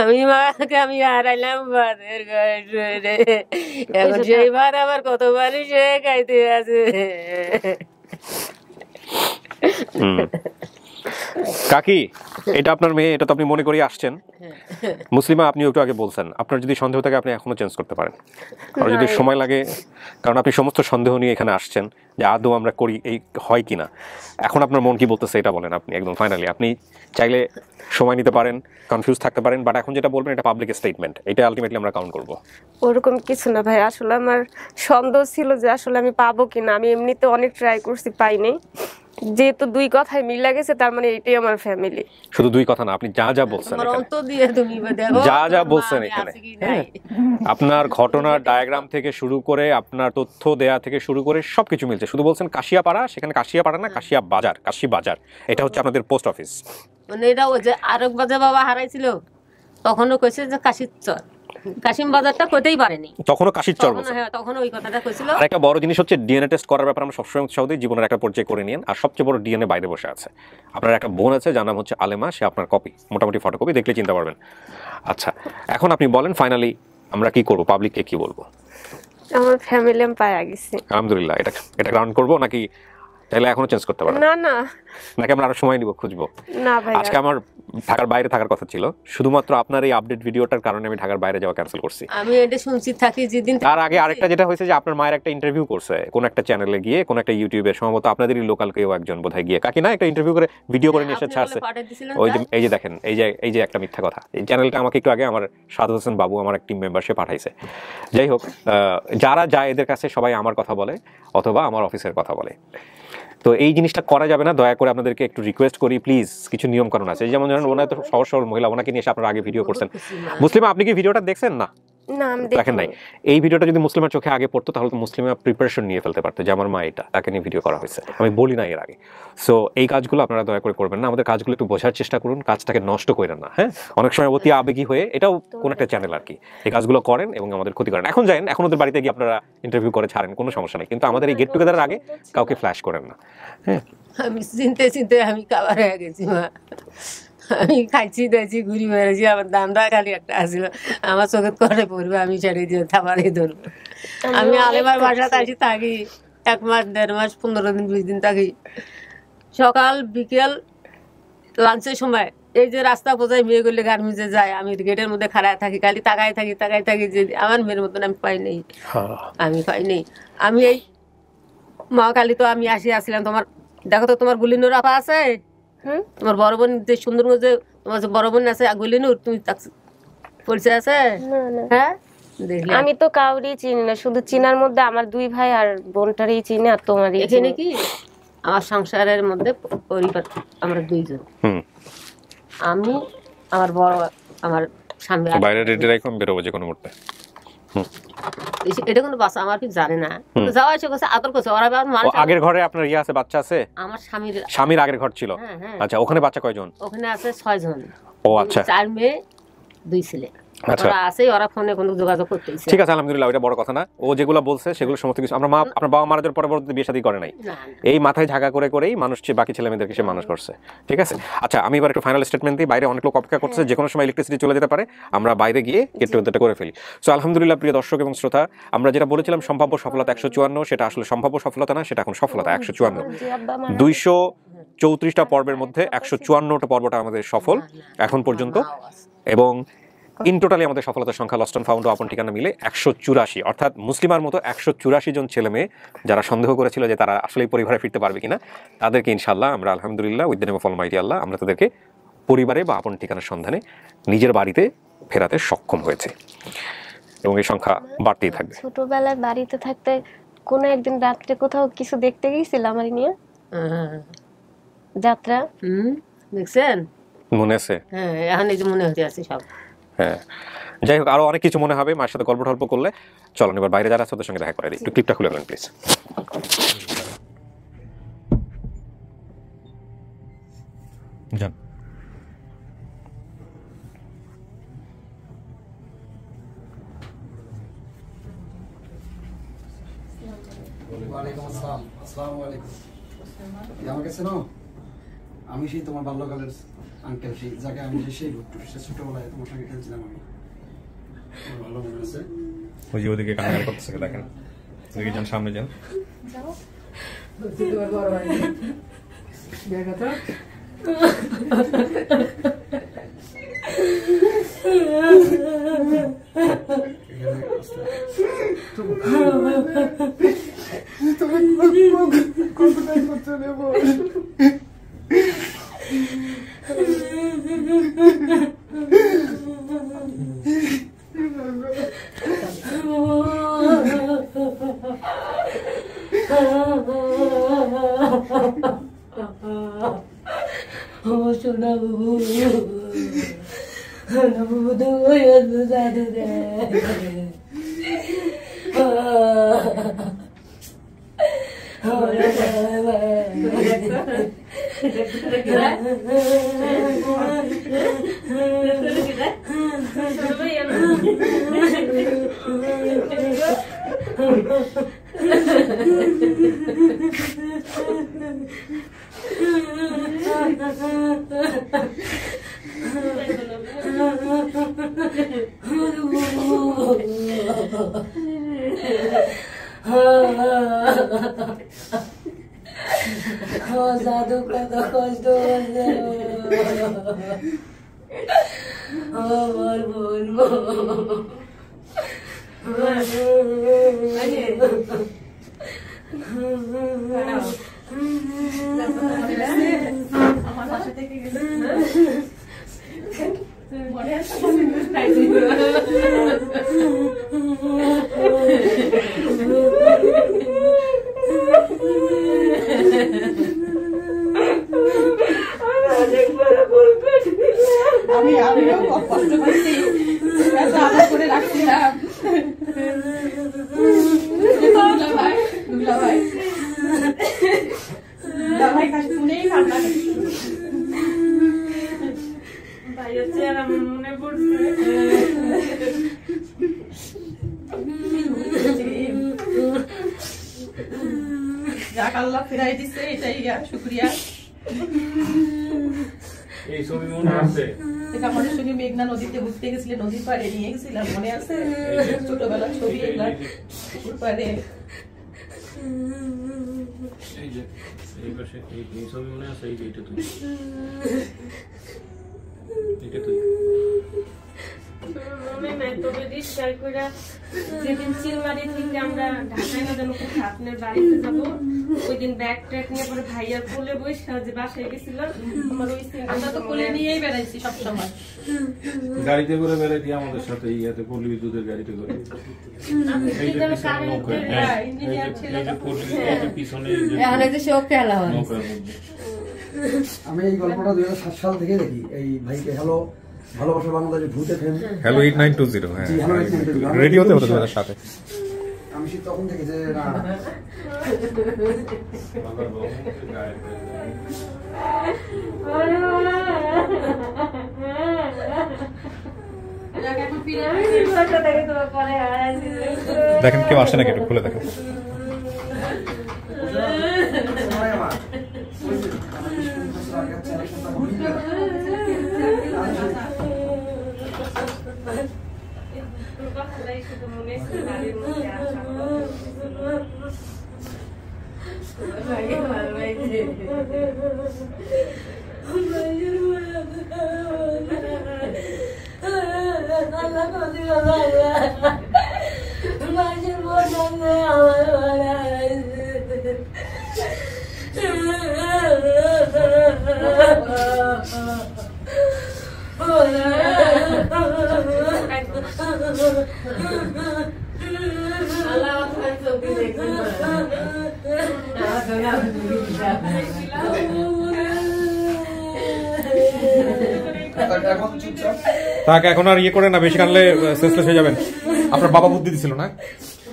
আমি মাকে আমি হারাইলাম ভাতের ঘরে। এখন সেই ভাত আবার কতবারই সে খাইতে আছে। কাকি এটা আপনার মেয়ে, এটা তো আপনি মনে করে আসছেন। মুসলিমা আপনি একটু আগে বলছেন আপনার যদি সন্দেহ থাকে আপনি এখনো চেঞ্জ করতে পারেন, আর যদি সময় লাগে, কারণ আপনি সমস্ত সন্দেহ নিয়ে এখানে আসছেন যে আদৌ আমরা করি এই হয় কিনা। এখন আপনার মন কি বলতেছে এটা বলেন আপনি একদম ফাইনালি। আপনি চাইলে সময় নিতে পারেন, কনফিউজ থাকতে পারেন, বাট এখন যেটা বলবেন এটা পাবলিক স্টেটমেন্ট, এটা আলটিমেটলি আমরা কাউন্ট করব। ওরকম কিছু না ভাই, আসলে আমার সন্দেহ ছিল যে আসলে আমি পাবো কিনা। আমি এমনিতে অনেক ট্রাই করছি, পাইনি। যেহেতু 2 কথায় মিলা গেছে তার মানে এটাই আমার ফ্যামিলি। শুধু 2 কথা না, আপনি যা যা বলছেন যা যা বলছেন এখানে, আপনার ঘটনার ডায়াগ্রাম থেকে শুরু করে আপনার তথ্য দেয়া থেকে শুরু করে সবকিছু মিলছে। শুধু বলছেন কাশিয়াপাড়া, সেখানে কাশিয়াপাড়া না কাশিয়া বাজার, কাশি বাজার, এটা হচ্ছে আপনাদের পোস্ট অফিস। মানে এটা ওই যে আরেক বাজার বাবা হারাইছিল তখনও কইছে যে কাশির চর, কাশিম বাজারটা কইতেই পারেনি, তখনও কাশির চর বলছে। হ্যাঁ তখন ওই কথাটা কইছিল। আর একটা বড় জিনিস হচ্ছে ডিএনএ টেস্ট করার ব্যাপারে আমরা সবসময় উৎসাহ দিই, জীবনের একটা পর্যায়ে করে নিন। আর সবচেয়ে বড় ডিএনএ বাইরে বসে আছে। আপনার একটা বোন আছে যার নাম হচ্ছে আলেমা, সে আপনার কপি, মোটামুটি ফটোকপি, দেখলে চিন্তা পারবেন। আচ্ছা এখন আপনি বলেন ফাইনালি আমরা কি করব, পাবলিককে কি বলবো? আমার ফ্যামিলি আমি পায়া গেছি আলহামদুলিল্লাহ। এটা গ্রাউন্ড করব নাকি তাহলে এখনো চেঞ্জ করতে পারবেন? না না, নাকি আমরা আরো সময় নিব খুঁজবো? না ভাই, আজকে আমার ঢাকার বাইরে থাকার কথা ছিল, শুধুমাত্র আপনার এই আপডেট ভিডিওটার কারণে আমি ঢাকার বাইরে যাওয়া ক্যান্সেল করছি। আমি এটা শুনছি থাকি যেদিন। তার আগে আরেকটা যেটা হয়েছে যে আপনার মায়ের একটা ইন্টারভিউ করছে কোন একটা চ্যানেলে গিয়ে, কোন একটা ইউটিউবে, সম্ভবত আপনাদেরই লোকাল কেউ একজন বোধহয় গিয়ে, কাকি না, একটা ইন্টারভিউ করে ভিডিও করে নিয়ে এসে ছাড়ছে। ওই যে এই যে দেখেন, এই যে একটা মিথ্যা কথা। এই চ্যানেলটা আমাকে একটু আগে আমার সাদ হোসেন বাবু, আমার এক টিম মেম্বার, সে পাঠাইছে। যাই হোক, যারা যায় এদের কাছে সবাই আমার কথা বলে অথবা আমার অফিসের কথা বলে। তো এই জিনিসটা করা যাবে না, দয়া করে আপনাদেরকে একটু রিকোয়েস্ট করি প্লিজ। কিছু নিয়ম কানুন আছে, যেমন ধরেন ওনার তো সহজ সরল মহিলা, ওনাকে নিয়ে এসে আপনারা আগে ভিডিও করছেন। মুসলিমা আপনি কি ভিডিওটা দেখছেন? না দেখেন নাই। এই ভিডিওটা যদি মুসলিমার চোখে আগে পড়তো তাহলে তো মুসলিমা প্রিপারেশন নিয়ে ফেলতে পারতো যে আমার মা এটা, তাকে নিয়ে ভিডিও করা হয়েছে, আমি বলি না এর আগে। সো এই কাজগুলো আপনারা দয়া করে করবেন না, আমাদের কাজগুলো একটু বোঝার চেষ্টা করুন, কাজটাকে নষ্ট করেন না। হ্যাঁ, অনেক সময় অতি আবেগী হয়ে, এটাও কোন একটা চ্যানেল আর কি, এই কাজগুলো করেন এবং আমাদের ক্ষতি করেন। এখন যান, এখন ওদের বাড়িতে গিয়ে আপনারা ইন্টারভিউ করে ছাড়েন, কোনো সমস্যা নেই, কিন্তু আমাদের এই গেট টুগেদারের আগে কাউকে ফ্ল্যাশ করেন না। হ্যাঁ, আমি চিনতে আমি কাবার হয়ে গেছি মা। আমি খাইছি দিয়েছি, ঘুরি বেড়েছি, আমার দামটা খালি একটা আসছিল, আমার চোখে করে পড়বে, আমি ছেড়ে দিয়ে থামারে ধরবো। আমি আলেমার বাসাতে আসি, থাকি 1 মাস 1.5 মাস 15 দিন 20 দিন থাকি। সকাল বিকেল লাঞ্চের সময় এই যে রাস্তা বোঝায় মেয়ে করলে গার্মেন্টসে যায়, আমি গেটের মধ্যে খাড়ায় থাকি, খালি তাকাই থাকি যে আমার মেয়ের মতন আমি পাই নেই, আমি পাই নেই। আমি এই মা কালী তো আমি আসিলাম, তোমার দেখো তো তোমার গুলিনুর আপা আছে, তোমার বড় বোন যে সুন্দরগঞ্জ যে তোমার যে বড় বোন আছে গুলিনুর, তুমি পরিচয় আছে? হ্যাঁ, আমি তো কাউরি চিনি না, শুধু চিনার মধ্যে আমার 2 ভাই আর বোনটারই চিনি, আর তোমারই। এখানে কি আমার সংসারের মধ্যে পরিবার আমরা 2 জন, আমি আমার বড় আমার স্বামী। বাইরে রেডি রাখুন, বেরোবো যে কোনো মুহূর্তে। এটা কোনো বাচ্চা আমার কি জানে না, যাওয়া এসে করছে, আদর করছে ওরা। আগের ঘরে আপনার ইয়ে আছে, বাচ্চা আছে? আমার স্বামীর আগের ঘর ছিল। আচ্ছা, ওখানে বাচ্চা কয়জন? ওখানে আছে 6 জন। ও আচ্ছা, 4 মেয়ে 2 ছেলে। ওরা আছে, ওরা ফোনে কোনো যোগাযোগ করতেছে। ঠিক আছে, আলহামদুলিল্লাহ, ওটা বড় কথা না। ও যেগুলো বলছে সেগুলো সমস্ত কিছু আমরা আপনার বাবা মারা যাওয়ার পরবর্তীতে বিয়ে শাদী করে নাই, এই মাথায় ঝাঁকা করেই মানুষ বাকি ছেলে মেয়েদেরকে সে মানুষ করছে। ঠিক আছে, আচ্ছা আমি এবার একটু ফাইনাল স্টেটমেন্ট দিই। বাইরে অনেক লোক অপেক্ষা করছে, যে কোনো সময় ইলেকট্রিসিটি চলে যেতে পারে, আমরা বাইরে গিয়ে গেট টুগেদারটা করে ফেলি। সো আলহামদুলিল্লাহ প্রিয় দর্শক এবং শ্রোতা, আমরা যেটা বলেছিলাম সম্ভাব্য সফলতা 154, সেটা আসলে সম্ভাব্য সফলতা না, সেটা এখন সফলতা 154। 234টা পর্বের মধ্যে 154টা পর্বটা আমাদের সফল এখন পর্যন্ত, এবং ইন টোটালি আমাদের সফলতার সংখ্যা লস্ট অ্যান্ড ফাউন্ড আপন ঠিকানা মিলে 184। অর্থাৎ মুসলিমার মতো 184 জন ছেলে মেয়ে যারা সন্দেহ করেছিল যে তারা আসলেই পরিবারে ফিরতে পারবে কিনা, তাদেরকে ইনশাআল্লাহ আমরা আলহামদুলিল্লাহ with the name of almighty Allah আমরা তাদেরকে পরিবারে বা আপন ঠিকানার সন্ধানে নিজের বাড়িতে ফেরাতে সক্ষম হয়েছে, এবং এই সংখ্যা বাড়তেই থাকবে। ছোটবেলায় বাড়িতে থাকতে কোনো একদিন রাত্রে কোথাও কিছু দেখতে গিয়েছিলাম আমার নিয়ে যাত্রা, দেখছেন মনে আছে? হ্যাঁ, এখন এই যে মনে হতে আছে সব। হ্যাঁ, যাই হোক, আরো অনেক কিছু মনে হবে মায়ের সাথে গল্প টল্প করলে। চলুন এবার বাইরে যারা আছে ওদের সঙ্গে দেখা করে দিই। একটু ক্লিপটা খুলে নেন প্লিজ। যান। ওয়ালাইকুম আসসালাম। আসসালামু আলাইকুম। আমাকে চেনো? আমি সেই তোমার বাল্যকালের আঙ্কেল, সেই জায়গায় আমি সেই ছোটবেলায় তোমার সঙ্গে খেলছিলাম। আমি ভালো মনে আছে। ওই যে ওদিকে কান্না করতেছে, দেখেন ওদিকে যান, সামনে যান। জাদু কত কষ্ট আমার বলবো আমার বাসা থেকে গেছে আমিও কষ্ট করছি, আলাদা করে রাখছিলাম। ভাই কাছে শুনেই কান্না ভাইয়ের চেহারা মনে পড়ছে। যাক আল্লাহ ফিরাই দিচ্ছে, এটাই শুকরিয়া। এই ছবি মনে আছে? আমাদের সঙ্গে মেঘনা নদীতে ঘুরতে গেছিলেন, নদীর পাড়ে নিয়ে গেছিলাম, মনে আছে? ছোটবেলার ছবি এগুলা, পুকুর পাড়ে। এই যে এই পাশে এই ছবি মনে আছে? এই যে এটা তুই, এটা তুই মনে নাই, তবে রিক্সার করে যেদিন চিলমারি থেকে আমরা ঢাকায় না যেন আপনার বাড়িতে যাবো, ওই দিন ব্যাগ ট্যাগ নিয়ে পরে ভাইয়ার কোলে বসে যে বাসায় গেছিলাম, আমার ওই আমরা তো কোলে নিয়েই বেড়াইছি সবসময়, গাড়িতে করে বেড়াইছি আমাদের সাথে, ইয়াতে পল্লী বিদ্যুতের গাড়িতে করে। আমি এই গল্পটা 2007 সাল থেকে দেখি। এই ভাইকে হ্যালো ভালোবাসা বাংলাদেশে ভূত এফএম, হ্যালো 8920, হ্যাঁ রেডিওতে হতো 2007 এ। আমি সে তখন থেকে যে না দেখেন কেউ আসে নাকি, একটু খুলে দেখেন। তাকে এখন আর ইয়ে করে না, বেশি কানলে সেন্সলেস হয়ে যাবেন। আপনার বাবা বুদ্ধি দিছিল না,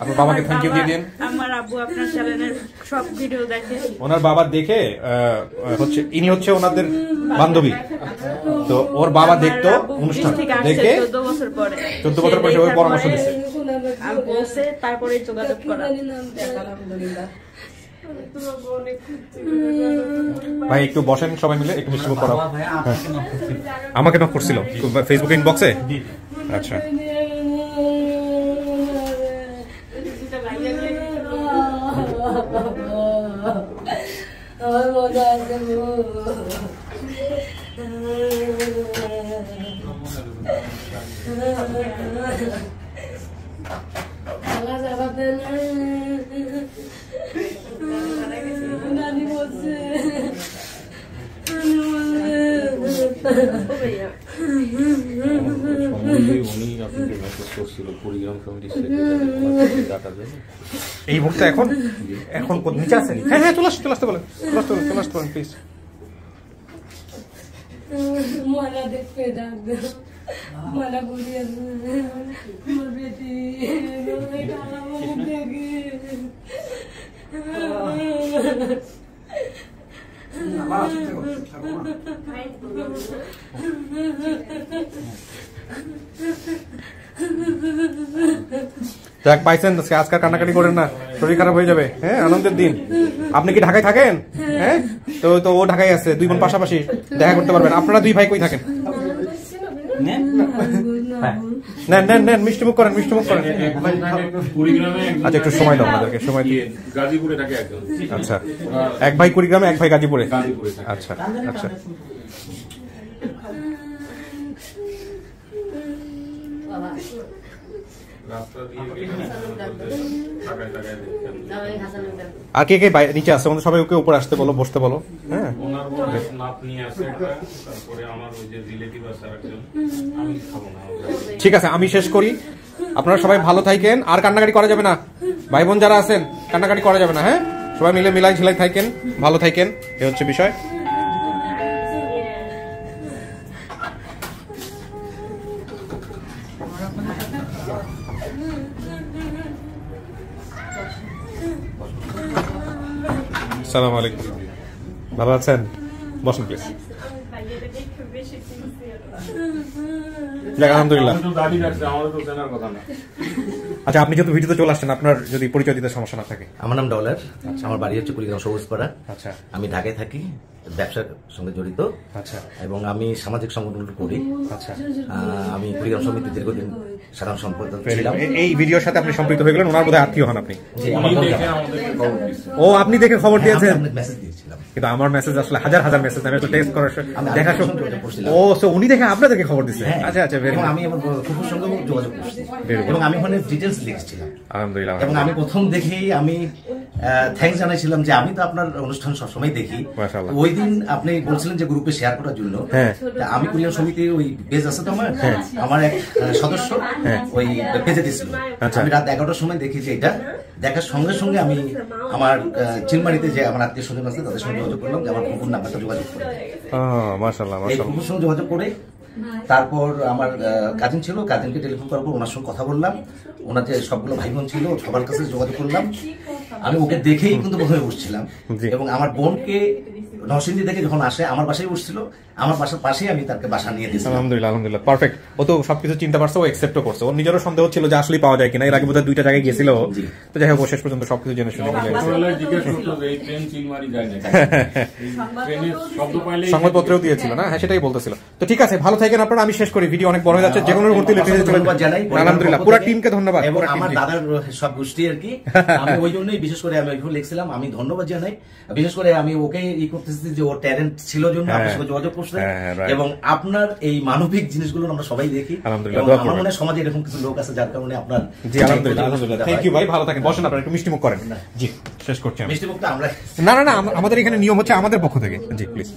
আপনার বাবাকে থ্যাংক ইউ দিয়ে দিন। আমার আব্বু আপনার চ্যানেলের সব ভিডিও দেখে। ওনার বাবা দেখে হচ্ছে ইনি হচ্ছে ওনাদের বান্ধবী, তো ওর বাবা দেখতো অনুষ্ঠান দেখে 14 বছর পরে ওই পরামর্শ দিচ্ছে। আমি বলছে তারপরে যোগাযোগ করা। ভাই একটু বসেন সবাই মিলে, একটু মিষ্টি মুখ করাও। আমাকে নক করছিল ফেসবুক ইনবক্সে। আচ্ছা এই মুহূর্তে এখন নিচে আছেন? হ্যাঁ হ্যাঁ চলে আসতে বলেন, চলে আসতে বলেন প্লিজ। মালা দেখতে ডাকবে, মালা ঘুরিয়ে আমার বেটি যাক পাইছেন, আজকাল কান্নাকাটি করেন না, শরীর খারাপ হয়ে যাবে। হ্যাঁ আনন্দের দিন। আপনি কি ঢাকায় থাকেন? হ্যাঁ তো ও ঢাকায় আছে, 2 বোন পাশাপাশি দেখা করতে পারবেন। আপনারা 2 ভাই কই থাকেন? নেন মিষ্টি মুখ করেন, মিষ্টি মুখ করেন। আচ্ছা একটু সময় দাও আমাদেরকে, সময় দিয়ে। গাজীপুরে থাকে একজন। আচ্ছা, এক ভাই কুড়িগ্রামে, এক ভাই গাজীপুরে। আচ্ছা আচ্ছা আর কে কে নিচে আসছে? আমাদের সবাই ওকে উপরে আসতে বলো, বসতে বলো। হ্যাঁ ঠিক আছে, আমি শেষ করি। আপনারা সবাই ভালো থাকেন, আর কান্নাকাটি করা যাবে না। ভাই বোন যারা আছেন কান্নাকাটি করা যাবে না। হ্যাঁ সবাই মিলে মিলাই ঝিলাই থাকেন, ভালো থাকেন, এ হচ্ছে বিষয়। আসসালামু আলাইকুম, ভালো আছেন? বসুন প্লিজ। আলহামদুলিল্লাহ। আচ্ছা আপনি যেহেতু ভিডিওতে চলে আসছেন, আপনার যদি পরিচয় দিতে সমস্যা না থাকে। আমার নাম ডলার, আমার বাড়ি হচ্ছে কুড়িগ্রাম সবুজপাড়া। আচ্ছা আমি ঢাকায় থাকি, ব্যবসার সঙ্গে জড়িত। আচ্ছা এবং আমি সামাজিক সংগঠন করি। আচ্ছা আমি কুড়িগ্রাম সমিতি দীর্ঘদিন সাধারণ সম্পাদক ছিলাম। এই ভিডিওর সাথে আপনি সম্পৃক্ত হয়ে গেলেন, ওনার বোধহয় আত্মীয় হন আপনি। ও আপনি দেখে খবর দিয়েছেন? মেসেজ দিয়েছিলাম, কিন্তু আমার মেসেজ আসলে হাজার মেসেজ, আমি টেক্সট করার দেখা ও সো উনি দেখে আপনাদেরকে খবর দিয়েছেন। আচ্ছা আচ্ছা এবং আমি আমার কুকুর সঙ্গে যোগাযোগ করছি এবং আমি ওখানে ডিটেইলস লিখছিলাম। আলহামদুলিল্লাহ। এবং আমি প্রথম দেখেই আমি থ্যাঙ্কস জানাইছিলাম যে আমি তো আপনার অনুষ্ঠান সবসময় দেখি। ওই দিন আপনি বলছিলেন যে গ্রুপে শেয়ার করার জন্য। আমি কুড়িগ্রাম সমিতির ওই পেজ আছে তো আমার এক সদস্য ওই পেজে দিয়েছিল। আমি রাত 11টার সময় দেখি যে এটা দেখার সঙ্গে সঙ্গে আমি আমার চিলমারিতে যে আমার আত্মীয় স্বজন আছে তাদের সঙ্গে যোগাযোগ করলাম যে আমার কুকুর নাম্বারটা যোগাযোগ করে। মাশাআল্লাহ এই কুকুর সঙ্গে যোগাযোগ করে তারপর আমার কাজিন ছিল, কাজিনকে টেলিফোন করার পর ওনার সঙ্গে কথা বললাম। ওনার যে সবগুলো ভাই বোন ছিল সবার কাছে যোগাযোগ করলাম। আমি ওকে দেখেই কিন্তু প্রথমে বসছিলাম এবং আমার বোনকে নরসিংদী থেকে যখন আসে আমার বাসায় বসছিল, আমার বাসার পাশেই আমি তাকে বাসা নিয়ে দিয়েছি। আলহামদুলিল্লাহ, আলহামদুলিল্লাহ, পারফেক্ট। ও তো সবকিছু চিন্তা পারছে, ও একসেপ্টও করছে। ওর নিজেরও সন্দেহ ছিল যে আসলে পাওয়া যায় কিনা, এর আগে বোধহয় 2টা জায়গায় গেছিল। তো যাই হোক, শেষ পর্যন্ত সবকিছু জেনে শুনে সংবাদপত্রেও দিয়েছিল না? হ্যাঁ, সেটাই বলতেছিল। তো ঠিক আছে, ভালো থাকেন আপনারা। আমি শেষ করি, ভিডিও অনেক বড় হয়ে যাচ্ছে। যে কোনো মুহূর্তে আলহামদুলিল্লাহ পুরো টিমকে ধন্যবাদ। এবং আমার দাদার সব গোষ্ঠী আর কি, আমি ওই জন্যই বিশেষ করে আমি ওইখানে লিখছিলাম, আমি ধন্যবাদ জানাই। বিশেষ করে আমি ওকে ই করতেছি যে ওর ট্যালেন্ট ছিল জন্য আপনার সাথে যোগাযোগ করছে, এবং আপনার এই মানবিক জিনিসগুলো আমরা সবাই দেখি। আলহামদুলিল্লাহ, আমার মনে হয় সমাজে এরকম কিছু লোক আছে যার কারণে আপনার। জি আলহামদুলিল্লাহ, আলহামদুলিল্লাহ, থ্যাংক ইউ ভাই, ভালো থাকেন। বসেন আপনারা, একটু মিষ্টি মুখ করেন। জি, শেষ করছি আমি। মিষ্টি মুখটা আমরা না, আমাদের এখানে নিয়ম হচ্ছে আমাদের পক্ষ থেকে। জি প্লিজ।